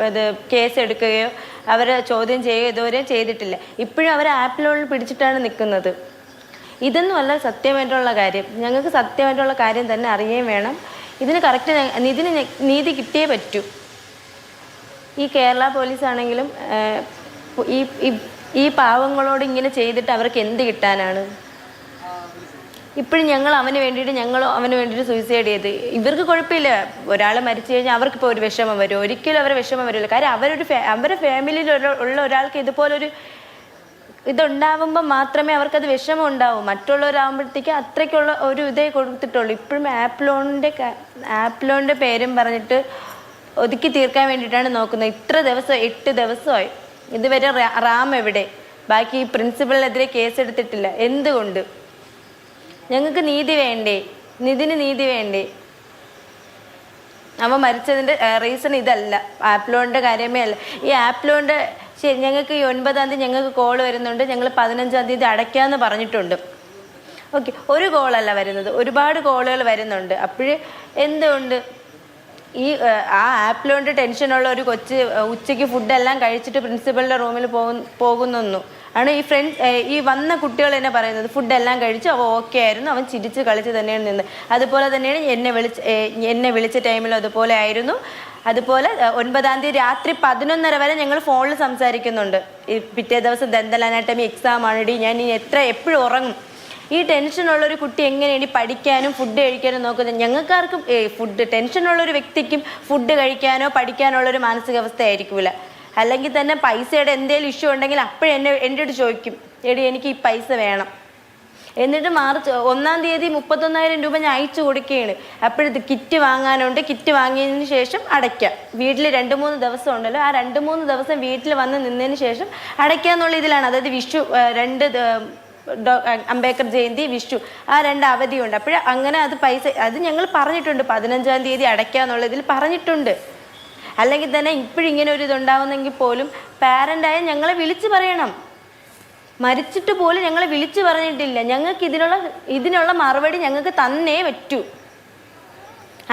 ഇത് കേസ് എടുക്കുകയോ അവരെ ചോദ്യം ചെയ്യുകയോ ഇതുവരെ ചെയ്തിട്ടില്ല. ഇപ്പോഴും അവർ ആപ്പിലോളിൽ പിടിച്ചിട്ടാണ് നിൽക്കുന്നത്. ഇതൊന്നുമല്ല സത്യമായിട്ടുള്ള കാര്യം. ഞങ്ങൾക്ക് സത്യമായിട്ടുള്ള കാര്യം തന്നെ അറിയുകയും വേണം. ഇതിന് ഇതിന് നീതി കിട്ടിയേ പറ്റൂ. ഈ കേരള പോലീസാണെങ്കിലും ഈ പാവങ്ങളോട് ഇങ്ങനെ ചെയ്തിട്ട് അവർക്ക് എന്ത് കിട്ടാനാണ്? ഇപ്പോഴും ഞങ്ങൾ അവന് വേണ്ടിയിട്ട് സൂയിസൈഡ് ചെയ്ത്, ഇവർക്ക് കുഴപ്പമില്ല, ഒരാൾ മരിച്ചു കഴിഞ്ഞാൽ അവർക്കിപ്പോൾ ഒരു വിഷമം വരും, ഒരിക്കലും അവരെ വിഷമം വരില്ല. കാര്യം അവരുടെ ഫാമിലിയിൽ ഉള്ള ഒരാൾക്ക് ഇതുപോലൊരു ഇതുണ്ടാവുമ്പോൾ മാത്രമേ അവർക്കത് വിഷമം ഉണ്ടാവൂ. മറ്റുള്ളവരാകുമ്പോഴത്തേക്ക് അത്രയ്ക്കുള്ള ഒരു ഇതേ കൊടുത്തിട്ടുള്ളൂ. ഇപ്പോഴും ആപ്പ് ലോണിൻ്റെ പേരും പറഞ്ഞിട്ട് ഒതുക്കി തീർക്കാൻ വേണ്ടിയിട്ടാണ് നോക്കുന്നത്. 8 ദിവസമായി ഇതുവരെ റാം എവിടെ? ബാക്കി പ്രിൻസിപ്പലിനെതിരെ കേസെടുത്തിട്ടില്ല. എന്തുകൊണ്ട്? ഞങ്ങൾക്ക് നീതി വേണ്ടേ? നിതിന് നീതി വേണ്ടേ? അവൻ മരിച്ചതിൻ്റെ റീസൺ ഇതല്ല, ആപ്പ് ലോണിൻ്റെ കാര്യമേ അല്ല. ഈ ആപ്പ് ലോണിൻ്റെ ശരി, ഞങ്ങൾക്ക് ഈ 9-ാം തീയതി ഞങ്ങൾക്ക് കോൾ വരുന്നുണ്ട്, ഞങ്ങൾ 15-ാം തീയതി അടയ്ക്കാമെന്ന് പറഞ്ഞിട്ടുണ്ട്. ഓക്കെ, ഒരു കോളല്ല വരുന്നത്, ഒരുപാട് കോളുകൾ വരുന്നുണ്ട്. അപ്പോൾ എന്തുകൊണ്ട് ഈ ആ ആപ്പ് ലോണിൻ്റെ ടെൻഷനുള്ള ഒരു കൊച്ച് ഉച്ചയ്ക്ക് ഫുഡെല്ലാം കഴിച്ചിട്ട് പ്രിൻസിപ്പലിൻ്റെ റൂമിൽ പോകുന്നു ആണ് ഈ വന്ന കുട്ടികൾ തന്നെ പറയുന്നത്. ഫുഡെല്ലാം കഴിച്ചു, അവൻ ഓക്കെ ആയിരുന്നു, അവൻ ചിരിച്ച് കളിച്ച് തന്നെയാണ് നിന്നത്. അതുപോലെ തന്നെയാണ് എന്നെ വിളിച്ച ടൈമിലും അതുപോലെ ആയിരുന്നു. അതുപോലെ 9-ാം തീയതി രാത്രി 11:30 വരെ ഞങ്ങൾ ഫോണിൽ സംസാരിക്കുന്നുണ്ട്. ഈ പിറ്റേ ദിവസം ദന്തൽ അനാട്ടമി എക്സാം ആണെടി, ഞാൻ ഇനി എപ്പോഴും ഉറങ്ങും. ഈ ടെൻഷനുള്ളൊരു കുട്ടി എങ്ങനെയാണ് പഠിക്കാനും ഫുഡ് കഴിക്കാനും നോക്കുന്നത്? ഞങ്ങൾക്കാർക്കും ടെൻഷനുള്ളൊരു വ്യക്തിക്കും ഫുഡ് കഴിക്കാനോ പഠിക്കാനോ ഉള്ളൊരു മാനസികാവസ്ഥ ആയിരിക്കില്ല. അല്ലെങ്കിൽ തന്നെ പൈസയുടെ എന്തെങ്കിലും ഇഷ്യൂ ഉണ്ടെങ്കിൽ അപ്പോഴും എൻ്റെ അടുത്ത് ചോദിക്കും, എടി എനിക്ക് ഈ പൈസ വേണം. എന്നിട്ട് മാർച്ച് 1-ാം തീയതി 31,000 രൂപ ഞാൻ അയച്ചു കൊടുക്കുകയാണ്. അപ്പോഴത്തെ കിറ്റ് വാങ്ങാനുണ്ട്, കിറ്റ് വാങ്ങിയതിന് ശേഷം അടയ്ക്കാം. വീട്ടിൽ 2-3 ദിവസം ഉണ്ടല്ലോ, ആ 2-3 ദിവസം വീട്ടിൽ വന്ന് നിന്നതിന് ശേഷം അടയ്ക്കാന്നുള്ള ഇതിലാണ്. അതായത് വിഷു 2 അംബേദ്കർ ജയന്തി, വിഷു, ആ 2 അവധിയുണ്ട്. അപ്പോൾ അങ്ങനെ അത് ഞങ്ങൾ പറഞ്ഞിട്ടുണ്ട്, 15-ാം തീയതി അടയ്ക്കാന്നുള്ള ഇതിൽ പറഞ്ഞിട്ടുണ്ട്. അല്ലെങ്കിൽ തന്നെ ഇപ്പോഴിങ്ങനെ ഒരു ഇതുണ്ടാവുന്നെങ്കിൽ പോലും പാരൻ്റായ ഞങ്ങളെ വിളിച്ച് പറയണം. മരിച്ചിട്ട് പോലും ഞങ്ങളെ വിളിച്ചു പറഞ്ഞിട്ടില്ല. ഞങ്ങൾക്ക് ഇതിനുള്ള മറുപടി ഞങ്ങൾക്ക് തന്നേ പറ്റൂ.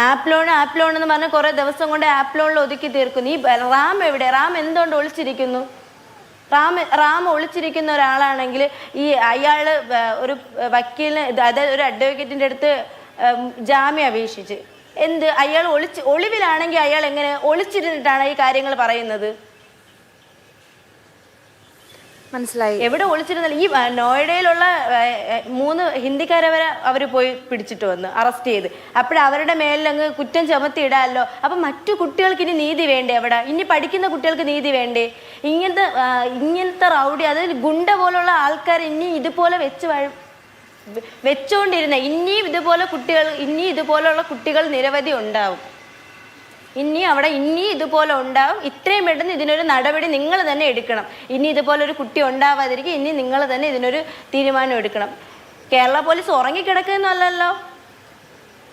ആപ്പ് ലോൺ എന്ന് പറഞ്ഞാൽ കുറേ ദിവസം കൊണ്ട് ആപ്പ് ലോണിൽ ഒതുക്കി തീർക്കുന്നു. ഈ റാം എവിടെ? റാം എന്തുകൊണ്ട് ഒളിച്ചിരിക്കുന്നു? റാം ഒളിച്ചിരിക്കുന്ന ഒരാളാണെങ്കിൽ അയാൾ ഒരു വക്കീലിന്, അതായത് ഒരു അഡ്വക്കേറ്റിൻ്റെ അടുത്ത് ജാമ്യം അപേക്ഷിച്ച് എന്ത് അയാൾ ഒളിവിലാണെങ്കിൽ അയാൾ എങ്ങനെ ഒളിച്ചിരുന്നിട്ടാണ് ഈ കാര്യങ്ങൾ പറയുന്നത്? മനസ്സിലായി. എവിടെ ഒളിച്ചിരുന്നില്ല. ഈ നോയിഡയിലുള്ള 3 ഹിന്ദിക്കാരെ വരെ അവർ പോയി പിടിച്ചിട്ട് വന്ന് അറസ്റ്റ് ചെയ്ത്. അവരുടെ മേലിലങ്ങ് കുറ്റം ചുമത്തിയിടാമല്ലോ. അപ്പം മറ്റു കുട്ടികൾക്ക് ഇനി നീതി വേണ്ടേ? അവിടെ ഇനി പഠിക്കുന്ന കുട്ടികൾക്ക് നീതി വേണ്ടേ? ഇങ്ങനത്തെ റൗഡി, അതായത് ഗുണ്ട പോലുള്ള ആൾക്കാർ ഇനി ഇതുപോലെ വെച്ചുകൊണ്ടിരുന്ന ഇനിയും ഇതുപോലുള്ള കുട്ടികൾ നിരവധി ഉണ്ടാവും. ഇനി ഇതുപോലെ ഉണ്ടാവും. ഇത്രയും പെട്ടെന്ന് ഇതിനൊരു നടപടി നിങ്ങൾ തന്നെ എടുക്കണം. ഇനി ഇതുപോലൊരു കുട്ടി ഉണ്ടാവാതിരിക്കും. ഇനി നിങ്ങൾ തന്നെ ഇതിനൊരു തീരുമാനം എടുക്കണം. കേരള പോലീസ് ഉറങ്ങിക്കിടക്കുന്നല്ലോ.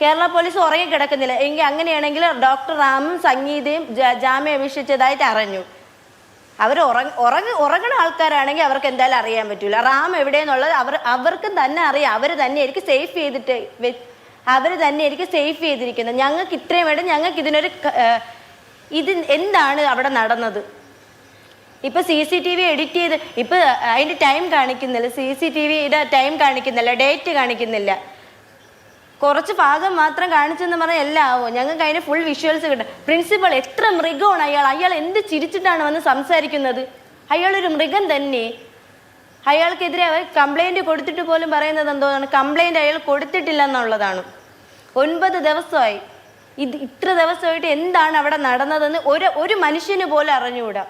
കേരള പോലീസ് ഉറങ്ങിക്കിടക്കുന്നില്ല. എങ്കിൽ അങ്ങനെയാണെങ്കിൽ ഡോക്ടർ റാമും സംഗീതയും ജാമ്യം അപേക്ഷിച്ചതായിട്ട് അറിഞ്ഞു. അവർ ഉറങ്ങുന്ന ആൾക്കാരാണെങ്കിൽ അവർക്ക് എന്തായാലും അറിയാൻ പറ്റൂല. റാം എവിടെയെന്നുള്ളത് അവർക്കും തന്നെ അറിയാം. അവർ തന്നെയായിരിക്കും സേഫ് ചെയ്തിരിക്കുന്നത്. ഞങ്ങൾക്ക് ഇത്രയും വേണ്ട. ഞങ്ങൾക്ക് ഇത് എന്താണ് അവിടെ നടന്നത്? ഇപ്പൊ CCTV എഡിറ്റ് ചെയ്ത് ഇപ്പൊ അതിന്റെ ടൈം കാണിക്കുന്നില്ല. CCTVയുടെ ടൈം കാണിക്കുന്നില്ല, ഡേറ്റ് കാണിക്കുന്നില്ല. കുറച്ച് ഭാഗം മാത്രം കാണിച്ചെന്ന് പറഞ്ഞാൽ എല്ലാം ആവോ? ഞങ്ങൾക്ക് അതിന് ഫുൾ വിഷ്വൽസ് കിട്ടും. പ്രിൻസിപ്പൾ എത്ര മൃഗമാണ് അയാൾ എന്ത് ചിരിച്ചിട്ടാണ് വന്ന് സംസാരിക്കുന്നത്? അയാളൊരു മൃഗം തന്നെ. അയാൾക്കെതിരെ അവർ കംപ്ലൈന്റ് കൊടുത്തിട്ട് പോലും പറയുന്നത് എന്തോന്നാണ്? കംപ്ലൈന്റ് അയാൾ കൊടുത്തിട്ടില്ല എന്നുള്ളതാണ്. 9 ദിവസമായി. ഇത്ര ദിവസമായിട്ട് എന്താണ് അവിടെ നടന്നതെന്ന് ഒരു മനുഷ്യന് പോലും അറിഞ്ഞുകൂടാ.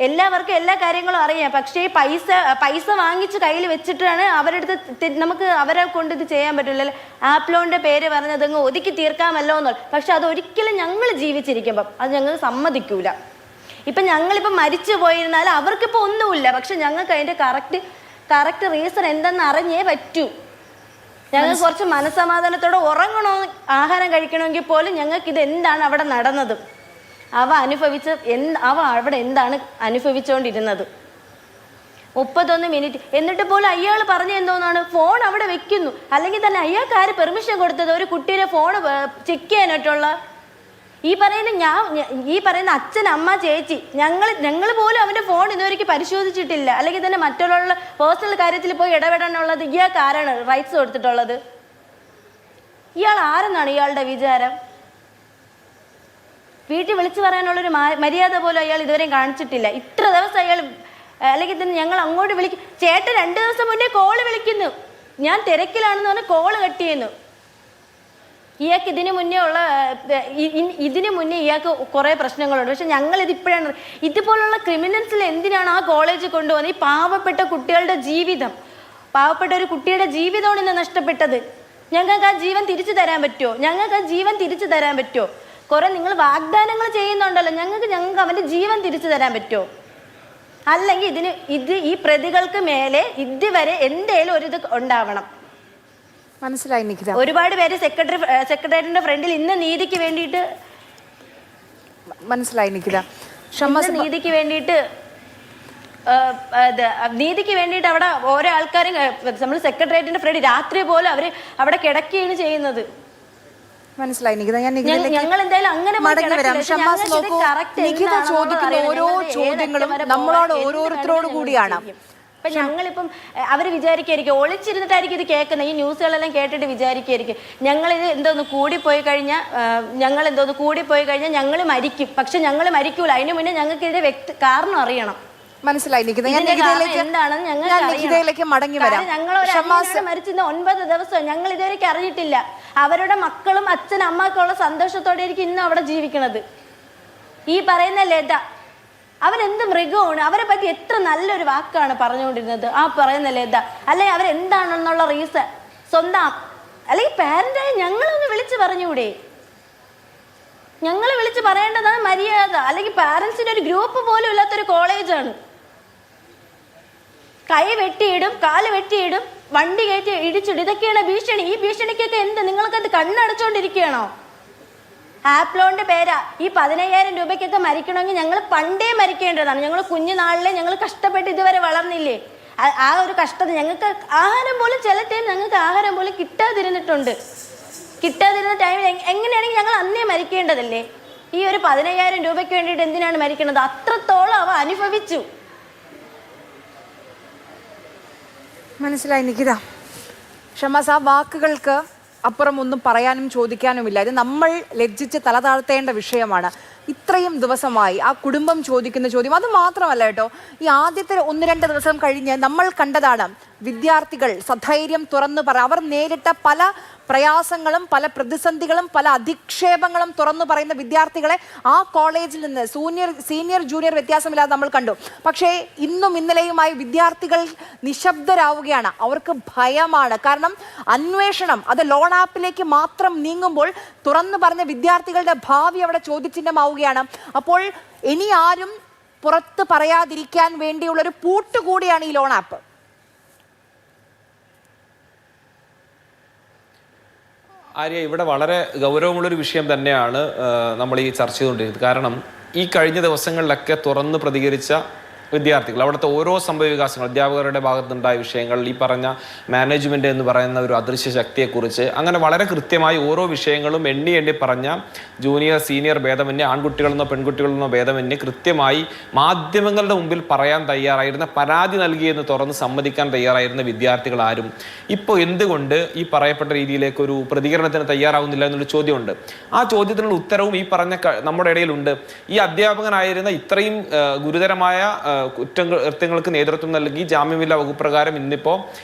എല്ലാവർക്കും എല്ലാ കാര്യങ്ങളും അറിയാം. പക്ഷേ ഈ പൈസ വാങ്ങിച്ച് കയ്യിൽ വെച്ചിട്ടാണ് നമുക്ക് അവരെ കൊണ്ട് ഇത് ചെയ്യാൻ പറ്റില്ല. ആപ്ലോന്റെ പേര് പറഞ്ഞതങ്ങ് ഒതുക്കി തീർക്കാമല്ലോ എന്നുള്ള. പക്ഷെ അതൊരിക്കലും ഞങ്ങൾ ജീവിച്ചിരിക്കുമ്പം അത് ഞങ്ങൾ സമ്മതിക്കൂല. ഞങ്ങളിപ്പം മരിച്ചു പോയിരുന്നാൽ അവർക്കിപ്പോൾ ഒന്നുമില്ല. പക്ഷെ ഞങ്ങൾക്ക് അതിന്റെ കറക്റ്റ് റീസൺ എന്തെന്ന് അറിഞ്ഞേ പറ്റൂ. ഞങ്ങൾക്ക് കുറച്ച് മനസ്സമാധാനത്തോടെ ഉറങ്ങണോ, ആഹാരം കഴിക്കണമെങ്കിൽ പോലും ഞങ്ങൾക്ക് ഇത് എന്താണ് അവിടെ നടന്നത്, അവ അവിടെ എന്താണ് അനുഭവിച്ചുകൊണ്ടിരുന്നത്. 31 മിനിറ്റ് എന്നിട്ട് പോലും അയാൾ പറഞ്ഞ എന്തോന്നാണ്? ഫോൺ അവിടെ വെക്കുന്നു. അല്ലെങ്കിൽ തന്നെ അയാൾക്ക് ആര് പെർമിഷൻ കൊടുത്തത് ഒരു കുട്ടിയുടെ ഫോൺ ചെക്ക് ചെയ്യാനായിട്ടുള്ള? ഈ പറയുന്ന അച്ഛൻ, അമ്മ, ചേച്ചി, ഞങ്ങൾ പോലും അവന്റെ ഫോൺ ഇതുവരെയ്ക്ക് പരിശോധിച്ചിട്ടില്ല. അല്ലെങ്കിൽ തന്നെ മറ്റുള്ള പേഴ്സണൽ കാര്യത്തിൽ പോയി ഇടപെടാനുള്ളത് ഇയാൾക്ക് ആരാണ് റൈറ്റ്സ് കൊടുത്തിട്ടുള്ളത്? ഇയാൾ ആരെന്നാണ് ഇയാളുടെ വിചാരം? വീട്ടിൽ വിളിച്ചു പറയാനുള്ളൊരു മര്യാദ പോലും അയാൾ ഇതുവരെയും കാണിച്ചിട്ടില്ല. ഇത്ര ദിവസം അയാൾ, അല്ലെങ്കിൽ തന്നെ ഞങ്ങൾ അങ്ങോട്ട് വിളിക്കും. ചേട്ടൻ 2 ദിവസം മുന്നേ കോള് വിളിക്കുന്നു, ഞാൻ തിരക്കിലാണെന്ന് പറഞ്ഞ് കോള് കട്ട് ചെയ്യുന്നു. ഇയാൾക്ക് ഇതിനു മുന്നേ ഇയാൾക്ക് കുറേ പ്രശ്നങ്ങളുണ്ട്. പക്ഷെ ഞങ്ങളിത് ഇപ്പോഴാണ് ഇതുപോലുള്ള ക്രിമിനൽസിൽ എന്തിനാണ് ആ കോളേജിൽ കൊണ്ടുവന്നത്? ഈ പാവപ്പെട്ട കുട്ടികളുടെ ജീവിതം, പാവപ്പെട്ട ഒരു കുട്ടിയുടെ ജീവിതമാണ് ഇന്ന് നഷ്ടപ്പെട്ടത്. ഞങ്ങൾക്ക് ആ ജീവൻ തിരിച്ചു തരാൻ പറ്റുമോ? കുറെ നിങ്ങൾ വാഗ്ദാനങ്ങൾ ചെയ്യുന്നുണ്ടല്ലോ. ഞങ്ങൾക്ക് അവന്റെ ജീവൻ തിരിച്ചു തരാൻ പറ്റുമോ? അല്ലെങ്കിൽ ഈ പ്രതികൾക്ക് മേലെ ഇതുവരെ എന്തേലും ഒരു ഇത് ഉണ്ടാവണം. മനസ്സിലായി നിഖിത. ഒരുപാട് പേര് സെക്രട്ടേറിയറ്റിന്റെ ഫ്രണ്ടിൽ ഇന്ന് നീതിക്ക് വേണ്ടിയിട്ട് മനസ്സിലായി നിഖിത. നീതിക്ക് വേണ്ടിയിട്ട് അവിടെ ഓരോ ആൾക്കാരും നമ്മൾ സെക്രട്ടേറിയറ്റിന്റെ ഫ്രണ്ടിൽ രാത്രി പോലും അവര് അവിടെ കിടക്കുകയാണ് ചെയ്യുന്നത്. മനസ്സിലായി നിഖിത. ഞങ്ങൾ എന്തായാലും അങ്ങനെ മടങ്ങി വരാം. ഷമ്മാസ് നോക്കൂ, നിഖിത ചോദിക്കുന്ന ഓരോ ചോദ്യങ്ങളും നമ്മളോട് ഓരോരുത്തരോട് കൂടിയാണ്. ഞങ്ങളിപ്പം അവർ വിചാരിക്കായിരിക്കും, ഒളിച്ചിരുന്നിട്ടായിരിക്കും ഇത് കേൾക്കുന്നത്. ഈ ന്യൂസുകളെല്ലാം കേട്ടിട്ട് വിചാരിക്കായിരിക്കും ഞങ്ങളിത് എന്തോന്ന് കൂടിപ്പോയി കഴിഞ്ഞാൽ ഞങ്ങൾ മരിക്കും. പക്ഷെ ഞങ്ങൾ മരിക്കൂല. അതിന് മുന്നേ ഞങ്ങൾക്ക് ഇതിന്റെ കാരണം അറിയണം. മനസ്സിലായി നിഖിത. നിഖിതയിലേക്ക് മടങ്ങി വരാം. ഞങ്ങൾ മരിച്ചിരുന്ന 9 ദിവസം ഞങ്ങൾ ഇതുവരെയ്ക്ക് അറിഞ്ഞിട്ടില്ല. അവരുടെ മക്കളും അച്ഛനും അമ്മക്കുള്ള സന്തോഷത്തോടെ ആയിരിക്കും ഇന്ന് അവിടെ ജീവിക്കണത്. ഈ പറയുന്ന ലത, അവരെന്ത് മൃഗമാണ്? അവരെ പറ്റി എത്ര നല്ലൊരു വാക്കാണ് പറഞ്ഞുകൊണ്ടിരുന്നത് ആ പറയുന്ന ലത. അല്ലെങ്കിൽ അവരെന്താണെന്നുള്ള റീസൺ സ്വന്തം അല്ലെങ്കിൽ പാരന്റായ ഞങ്ങളൊന്ന് വിളിച്ചു പറഞ്ഞുകൂടെ? ഞങ്ങൾ വിളിച്ച് പറയേണ്ടതാണ് മര്യാദ. അല്ലെങ്കിൽ പാരന്റ്സിന്റെ ഒരു ഗ്രൂപ്പ് പോലും ഇല്ലാത്തൊരു കോളേജാണ്. കൈ വെട്ടിയിടും, കാല് വെട്ടിയിടും, വണ്ടി കയറ്റി ഇടിച്ചിടും. ഇതൊക്കെയാണ് ഭീഷണി. ഈ ഭീഷണിക്കൊക്കെ നിങ്ങൾക്കത് കണ്ണടച്ചോണ്ടിരിക്കുകയാണോ? ആപ്ലോന്റെ പേരാ. ഈ 15,000 രൂപയ്ക്കൊക്കെ മരിക്കണമെങ്കിൽ ഞങ്ങൾ പണ്ടേ മരിക്കേണ്ടതാണ്. ഞങ്ങൾ കുഞ്ഞുനാളിലെ ഞങ്ങൾ കഷ്ടപ്പെട്ട് ഇതുവരെ വളർന്നില്ലേ? ആ ഒരു കഷ്ടത ഞങ്ങൾക്ക് ആഹാരം പോലും ചില ടൈം ഞങ്ങൾക്ക് ആഹാരം പോലും കിട്ടാതിരുന്ന ടൈമിൽ എങ്ങനെയാണെങ്കിൽ ഞങ്ങൾ അന്നേ മരിക്കേണ്ടതല്ലേ? ഈ ഒരു 15,000 രൂപയ്ക്ക് വേണ്ടിയിട്ട് എന്തിനാണ് മരിക്കുന്നത്? അത്രത്തോളം അവ അനുഭവിച്ചു. മനസ്സിലായി നിഖിത. ഷമ്മാസ്, ആ വാക്കുകൾക്ക് അപ്പുറം ഒന്നും പറയാനും ചോദിക്കാനുമില്ല. ഇത് നമ്മൾ ലജ്ജിച്ച് തല താഴ്ത്തേണ്ട വിഷയമാണ്. ഇത്രയും ദിവസമായി ആ കുടുംബം ചോദിക്കുന്ന ചോദ്യം അത് മാത്രമല്ല കേട്ടോ, ഈ ആദ്യത്തെ 1-2 ദിവസം കഴിഞ്ഞ് നമ്മൾ കണ്ടതാണ് വിദ്യാർത്ഥികൾ സധൈര്യം തുറന്നു അവർ നേരിട്ട പല പ്രയാസങ്ങളും പല പ്രതിസന്ധികളും പല അധിക്ഷേപങ്ങളും തുറന്നു പറയുന്ന വിദ്യാർത്ഥികളെ ആ കോളേജിൽ നിന്ന് സീനിയർ ജൂനിയർ വ്യത്യാസമില്ലാതെ നമ്മൾ കണ്ടു. പക്ഷേ ഇന്നും ഇന്നലെയുമായി വിദ്യാർത്ഥികൾ നിശബ്ദരാവുകയാണ്. അവർക്ക് ഭയമാണ്. കാരണം അന്വേഷണം അത് ലോൺ ആപ്പിലേക്ക് മാത്രം നീങ്ങുമ്പോൾ തുറന്നു പറഞ്ഞ വിദ്യാർത്ഥികളുടെ ഭാവി അവിടെ ചോദ്യചിഹ്നമാവുകയാണ്. അപ്പോൾ ഇനി ആരും പുറത്ത് പറയാതിരിക്കാൻ വേണ്ടിയുള്ളൊരു പൂട്ടുകൂടിയാണ് ഈ ലോൺ ആപ്പ്. ആര്യ, ഇവിടെ വളരെ ഗൗരവമുള്ളൊരു വിഷയം തന്നെയാണ് നമ്മൾ ഈ ചർച്ച ചെയ്തുകൊണ്ടിരിക്കുന്നത്. കാരണം ഈ കഴിഞ്ഞ ദിവസങ്ങളിലൊക്കെ തുറന്ന് പ്രതികരിച്ച വിദ്യാർത്ഥികൾ, അവിടുത്തെ ഓരോ സംഭവ വികാസങ്ങൾ, അധ്യാപകരുടെ ഭാഗത്തുണ്ടായ വിഷയങ്ങൾ, ഈ പറഞ്ഞ മാനേജ്മെന്റ് എന്ന് പറയുന്ന ഒരു അദൃശ്യ ശക്തിയെക്കുറിച്ച്, അങ്ങനെ വളരെ കൃത്യമായി ഓരോ വിഷയങ്ങളും എണ്ണി പറഞ്ഞ ജൂനിയർ സീനിയർ ഭേദമന്യേ, ആൺകുട്ടികളെന്നോ പെൺകുട്ടികളെന്നോ ഭേദമന്യേ കൃത്യമായി മാധ്യമങ്ങളുടെ മുമ്പിൽ പറയാൻ തയ്യാറായിരുന്ന, പരാതി നൽകിയെന്ന് തുറന്ന് സമ്മതിക്കാൻ തയ്യാറായിരുന്ന വിദ്യാർത്ഥികൾ ആരും ഇപ്പോൾ എന്തുകൊണ്ട് ഈ പറയപ്പെട്ട രീതിയിലേക്ക് ഒരു പ്രതികരണത്തിന് തയ്യാറാവുന്നില്ല എന്നൊരു ചോദ്യമുണ്ട്. ആ ചോദ്യത്തിനുള്ള ഉത്തരവും ഈ പറഞ്ഞ നമ്മുടെ ഇടയിലുണ്ട്. ഈ അധ്യാപകനായിരുന്ന ഇത്രയും ഗുരുതരമായ കുറ്റകൃത്യങ്ങൾക്ക് നേതൃത്വം നൽകി ജാമ്യമില്ലാ വകുപ്പ് പ്രകാരം ഇന്നിപ്പോൾ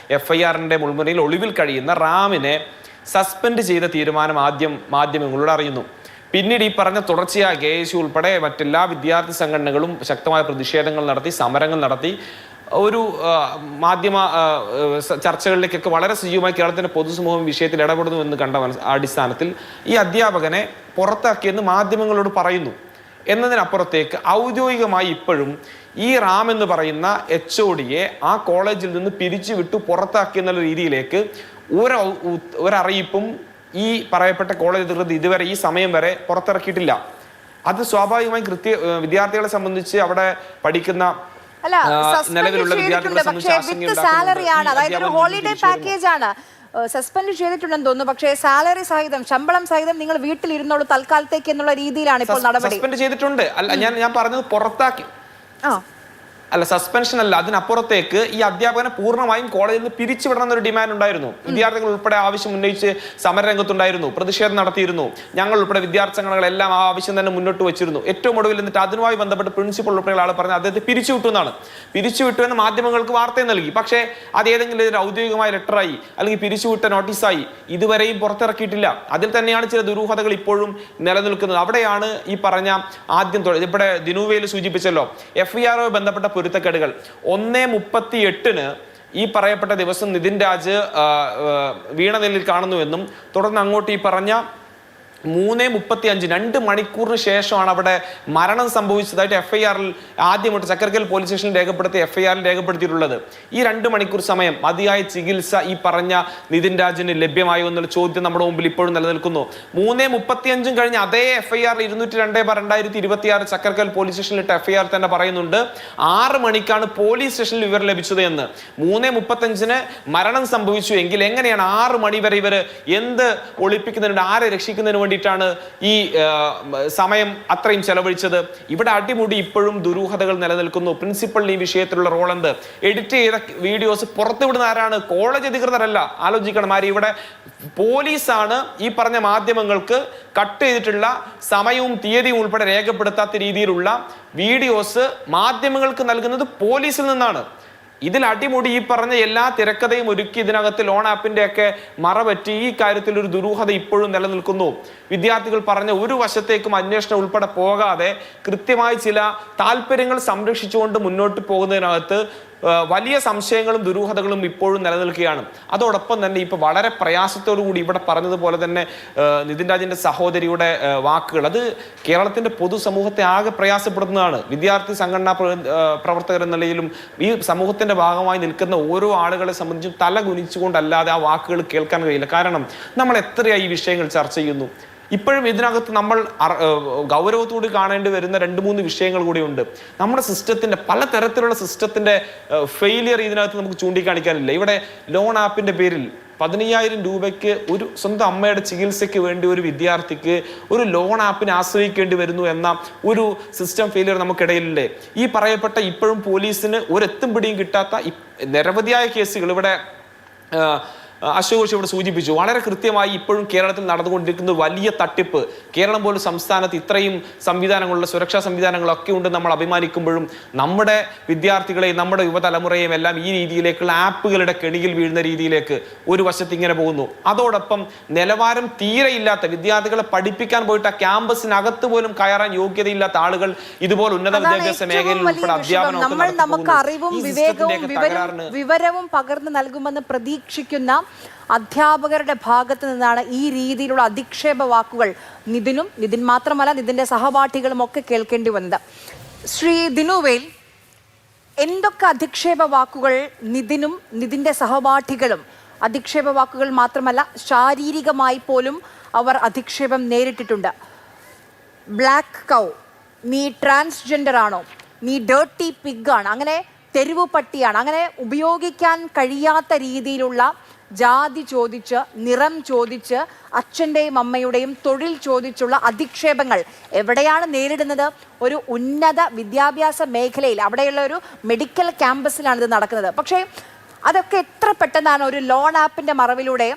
FIRന്റെ മുൾമുനയിൽ ഒളിവിൽ കഴിയുന്ന റാമിനെ സസ്പെൻഡ് ചെയ്ത തീരുമാനം ആദ്യം മാധ്യമങ്ങളോട് അറിയുന്നു. പിന്നീട് ഈ പറഞ്ഞ തുടർച്ചയായ KSU ഉൾപ്പെടെ മറ്റെല്ലാ വിദ്യാർത്ഥി സംഘടനകളും ശക്തമായ പ്രതിഷേധങ്ങൾ നടത്തി, സമരങ്ങൾ നടത്തി, ഒരു മാധ്യമ ചർച്ചകളിലേക്കൊക്കെ വളരെ സജീവമായി കേരളത്തിന്റെ പൊതുസമൂഹം വിഷയത്തിൽ ഇടപെടുന്നു എന്ന് കണ്ട അടിസ്ഥാനത്തിൽ ഈ അധ്യാപകനെ പുറത്താക്കിയെന്ന് മാധ്യമങ്ങളോട് പറയുന്നു. എന്നതിനപ്പുറത്തേക്ക് ഔദ്യോഗികമായി ഇപ്പോഴും ഈ റാം എന്ന് പറയുന്ന HODയെ ആ കോളേജിൽ നിന്ന് പിരിച്ചുവിട്ടു പുറത്താക്കി എന്നുള്ള രീതിയിലേക്ക് ഒരറിയിപ്പും ഈ പറയപ്പെട്ട കോളേജ് അധികൃതർ ഇതുവരെ ഈ സമയം വരെ പുറത്തിറക്കിയിട്ടില്ല. അത് സ്വാഭാവികമായും വിദ്യാർത്ഥികളെ സംബന്ധിച്ച് അവിടെ പഠിക്കുന്ന നിലവിലുള്ള വിദ്യാർത്ഥികളെ സംബന്ധിച്ച് സാലറിയാണ്, അതായത് ഒരു ഹോളിഡേ പാക്കേജ് ആണ്. സസ്പെൻഡ് ചെയ്തിട്ടുണ്ടെന്ന് തോന്നുന്നു. പക്ഷേ സാലറി സഹിതം, ശമ്പളം സഹിതം നിങ്ങൾ വീട്ടിലിരുന്നോളൂ തൽക്കാലത്തേക്ക് എന്നുള്ള രീതിയിലാണ് ഇപ്പോൾ നടപടി. സസ്പെൻഡ് ചെയ്തിട്ടുണ്ട്. അല്ല, ഞാൻ പറഞ്ഞത് പുറത്താക്കി അല്ല, സസ്പെൻഷൻ അല്ല. അതിനപ്പുറത്തേക്ക് ഈ അധ്യാപകനെ പൂർണ്ണമായും കോളേജിൽ നിന്ന് പിരിച്ചുവിടണം എന്നൊരു ഡിമാൻഡ് ഉണ്ടായിരുന്നു. വിദ്യാർത്ഥികൾ ഉൾപ്പെടെ ആവശ്യം ഉന്നയിച്ച് സമരരംഗത്തുണ്ടായിരുന്നു, പ്രതിഷേധം നടത്തിയിരുന്നു. ഞങ്ങൾ ഉൾപ്പെടെ വിദ്യാർത്ഥി സംഘടനകളെല്ലാം ആ ആവശ്യം തന്നെ മുന്നോട്ട് വെച്ചിരുന്നു. ഏറ്റവും ഒടുവിൽ എന്നിട്ട് അതുമായി ബന്ധപ്പെട്ട് പ്രിൻസിപ്പൽ ഉൾപ്പെടെ ആൾ പറഞ്ഞ് അദ്ദേഹത്തെ പിരിച്ചുവിട്ടു എന്നാണ്. പിരിച്ചുവിട്ടു എന്ന് മാധ്യമങ്ങൾക്ക് വാർത്ത നൽകി. പക്ഷേ അത് ഏതെങ്കിലും ഒരു ഔദ്യോഗികമായ ലെറ്ററായി അല്ലെങ്കിൽ പിരിച്ചുവിട്ട നോട്ടീസായി ഇതുവരെയും പുറത്തിറക്കിയിട്ടില്ല. അതിൽ തന്നെയാണ് ചില ദുരൂഹതകൾ ഇപ്പോഴും നിലനിൽക്കുന്നത്. അവിടെയാണ് ഈ പറഞ്ഞ ആദ്യം ഇവിടെ ദിനുവേൽ സൂചിപ്പിച്ചല്ലോ, FIR ബന്ധപ്പെട്ട പൊരുത്തക്കേടുകൾ 1:38 ഈ പറയപ്പെട്ട ദിവസം നിതിൻ രാജ് വീണനെല്ലിൽ കാണുന്നുവെന്നും തുടർന്ന് അങ്ങോട്ട് ഈ പറഞ്ഞ 3:35 2 മണിക്കൂറിന് ശേഷമാണ് അവിടെ മരണം സംഭവിച്ചതായിട്ട് FIRൽ ആദ്യമായിട്ട് ചക്കരക്കൽ പോലീസ് സ്റ്റേഷനിൽ രേഖപ്പെടുത്തിയ FIRൽ രേഖപ്പെടുത്തിയിട്ടുള്ളത്. ഈ 2 മണിക്കൂർ സമയം മതിയായ ചികിത്സ ഈ പറഞ്ഞ നിതിൻ രാജിന് ലഭ്യമായോ എന്നുള്ള ചോദ്യം നമ്മുടെ മുമ്പിൽ ഇപ്പോഴും നിലനിൽക്കുന്നു. 3:35 കഴിഞ്ഞ് അതേ FIR 202/2026 ചക്കരക്കൽ പോലീസ് സ്റ്റേഷനിലിട്ട FIR തന്നെ പറയുന്നുണ്ട് 6 മണിക്കാണ് പോലീസ് സ്റ്റേഷനിൽ വിവരം ലഭിച്ചത് എന്ന്. 3:35 മരണം സംഭവിച്ചു എങ്കിൽ എങ്ങനെയാണ് 6 മണി വരെ ഇവർ എന്ത് ഒളിപ്പിക്കുന്നതിനുണ്ട്, ആരെ രക്ഷിക്കുന്നതിന് ാണ് ഈ സമയം അത്രയും ചെലവഴിച്ചത്? ഇവിടെ അടിമുടി ഇപ്പോഴും ദുരൂഹതകൾ നിലനിൽക്കുന്നു. പ്രിൻസിപ്പളിന് ഈ വിഷയത്തിലുള്ള റോൾ എന്ത്? എഡിറ്റ് ചെയ്ത വീഡിയോസ് പുറത്തുവിടുന്ന ആരാണ്? കോളേജ് അധികൃതരല്ല. ആലോചിക്കണം, ആര് ഇവിടെ പോലീസാണ് ഈ പറഞ്ഞ മാധ്യമങ്ങൾക്ക് കട്ട് ചെയ്തിട്ടുള്ള സമയവും തീയതിയും ഉൾപ്പെടെ രേഖപ്പെടുത്താത്ത രീതിയിലുള്ള വീഡിയോസ് മാധ്യമങ്ങൾക്ക് നൽകുന്നത് പോലീസിൽ നിന്നാണ്. ഇതിൽ അടിമുടി ഈ പറഞ്ഞ എല്ലാ തിരക്കഥയും ഒരുക്കി ഇതിനകത്ത് ലോൺ ആപ്പിന്റെ ഒക്കെ മറപറ്റി ഈ കാര്യത്തിൽ ഒരു ദുരൂഹത ഇപ്പോഴും നിലനിൽക്കുന്നു. വിദ്യാർത്ഥികൾ പറഞ്ഞ ഒരു വശത്തേക്കും അന്വേഷണം ഉൾപ്പെടെ പോകാതെ കൃത്യമായി ചില താല്പര്യങ്ങൾ സംരക്ഷിച്ചുകൊണ്ട് മുന്നോട്ട് പോകുന്നതിനകത്ത് വലിയ സംശയങ്ങളും ദുരൂഹതകളും ഇപ്പോഴും നിലനിൽക്കുകയാണ്. അതോടൊപ്പം തന്നെ ഇപ്പൊ വളരെ പ്രയാസത്തോടു കൂടി ഇവിടെ പറഞ്ഞതുപോലെ തന്നെ നിതിൻ രാജിന്റെ സഹോദരിയുടെ വാക്കുകൾ അത് കേരളത്തിന്റെ പൊതുസമൂഹത്തെ ആകെ പ്രയാസപ്പെടുന്നതാണ്. വിദ്യാർത്ഥി സംഘടനാ പ്രവർത്തകർ എന്ന നിലയിലും ഈ സമൂഹത്തിന്റെ ഭാഗമായി നിൽക്കുന്ന ഓരോ ആളുകളെ സംബന്ധിച്ചും തല കുനിച്ചുകൊണ്ടല്ലാതെ ആ വാക്കുകൾ കേൾക്കാൻ കഴിയില്ല. കാരണം നമ്മൾ എത്രയായി ഈ വിഷയങ്ങൾ ചർച്ച ചെയ്യുന്നു. ഇപ്പോഴും ഇതിനകത്ത് നമ്മൾ ഗൗരവത്തോട് കാണേണ്ടി വരുന്ന 2-3 വിഷയങ്ങൾ കൂടിയുണ്ട്. നമ്മുടെ സിസ്റ്റത്തിന്റെ പലതരത്തിലുള്ള സിസ്റ്റത്തിന്റെ ഫെയിലിയർ ഇതിനകത്ത് നമുക്ക് ചൂണ്ടിക്കാണിക്കാനില്ല. ഇവിടെ ലോൺ ആപ്പിന്റെ പേരിൽ 15,000 രൂപയ്ക്ക് ഒരു സ്വന്തം അമ്മയുടെ ചികിത്സയ്ക്ക് വേണ്ടി ഒരു വിദ്യാർത്ഥിക്ക് ഒരു ലോൺ ആപ്പിനെ ആശ്രയിക്കേണ്ടി വരുന്നു എന്ന ഒരു സിസ്റ്റം ഫെയിലിയർ നമുക്കിടയിലില്ലേ? ഈ പറയപ്പെട്ട ഇപ്പോഴും പോലീസിന് ഒരെത്തും പിടിയും കിട്ടാത്ത നിരവധിയായ കേസുകൾ ഇവിടെ അശോക് ഇവിടെ സൂചിപ്പിച്ചു. വളരെ കൃത്യമായി ഇപ്പോഴും കേരളത്തിൽ നടന്നുകൊണ്ടിരിക്കുന്ന വലിയ തട്ടിപ്പ്. കേരളം പോലും സംസ്ഥാനത്ത് ഇത്രയും സംവിധാനങ്ങളുള്ള സുരക്ഷാ സംവിധാനങ്ങളൊക്കെ ഉണ്ട് നമ്മൾ അഭിമാനിക്കുമ്പോഴും നമ്മുടെ വിദ്യാർത്ഥികളെയും നമ്മുടെ യുവതലമുറയെയും എല്ലാം ഈ രീതിയിലേക്കുള്ള ആപ്പുകളുടെ കെണിയിൽ വീഴുന്ന രീതിയിലേക്ക് ഒരു വശത്ത് ഇങ്ങനെ പോകുന്നു. അതോടൊപ്പം നിലവാരം തീരെയില്ലാത്ത വിദ്യാർത്ഥികളെ പഠിപ്പിക്കാൻ പോയിട്ട് ആ ക്യാമ്പസിനകത്ത് പോലും കയറാൻ യോഗ്യതയില്ലാത്ത ആളുകൾ ഇതുപോലെ ഉന്നത വിദ്യാഭ്യാസ മേഖലയിൽ ഉൾപ്പെടെ അധ്യാപനം നമുക്ക് അറിവും വിവരവും പകർന്നു നൽകുമെന്ന് പ്രതീക്ഷിക്കുന്ന അധ്യാപകരുടെ ഭാഗത്ത് നിന്നാണ് ഈ രീതിയിലുള്ള അധിക്ഷേപ വാക്കുകൾ നിതിൻ മാത്രമല്ല നിതിന്റെ സഹപാഠികളും ഒക്കെ കേൾക്കേണ്ടി വന്നത്. ശ്രീ ദിനുവേൽ, എന്തൊക്കെ അധിക്ഷേപ വാക്കുകൾ നിതിന്റെ സഹപാഠികളും, അധിക്ഷേപ വാക്കുകൾ മാത്രമല്ല ശാരീരികമായി പോലും അവർ അധിക്ഷേപം നേരിട്ടിട്ടുണ്ട്. ബ്ലാക്ക് കൗ, നീ ട്രാൻസ്ജെൻഡർ ആണോ, നീ ഡേർട്ടി പിഗ് ആണ്, അങ്ങനെ തെരുവു പട്ടിയാണ്, അങ്ങനെ ഉപയോഗിക്കാൻ കഴിയാത്ത രീതിയിലുള്ള ജാതി ചോദിച്ച്, നിറം ചോദിച്ച്, അച്ഛൻ്റെയും അമ്മയുടെയും തൊഴിൽ ചോദിച്ചുള്ള അധിക്ഷേപങ്ങൾ എവിടെയാണ് നേരിടുന്നത്? ഒരു ഉന്നത വിദ്യാഭ്യാസ മേഖലയിൽ, അവിടെയുള്ള ഒരു മെഡിക്കൽ ക്യാമ്പസിലാണ് ഇത് നടക്കുന്നത്. പക്ഷേ അതൊക്കെ എത്ര പെട്ടെന്നാണ് ഒരു ലോൺ ആപ്പിൻ്റെ മറവിലൂടെ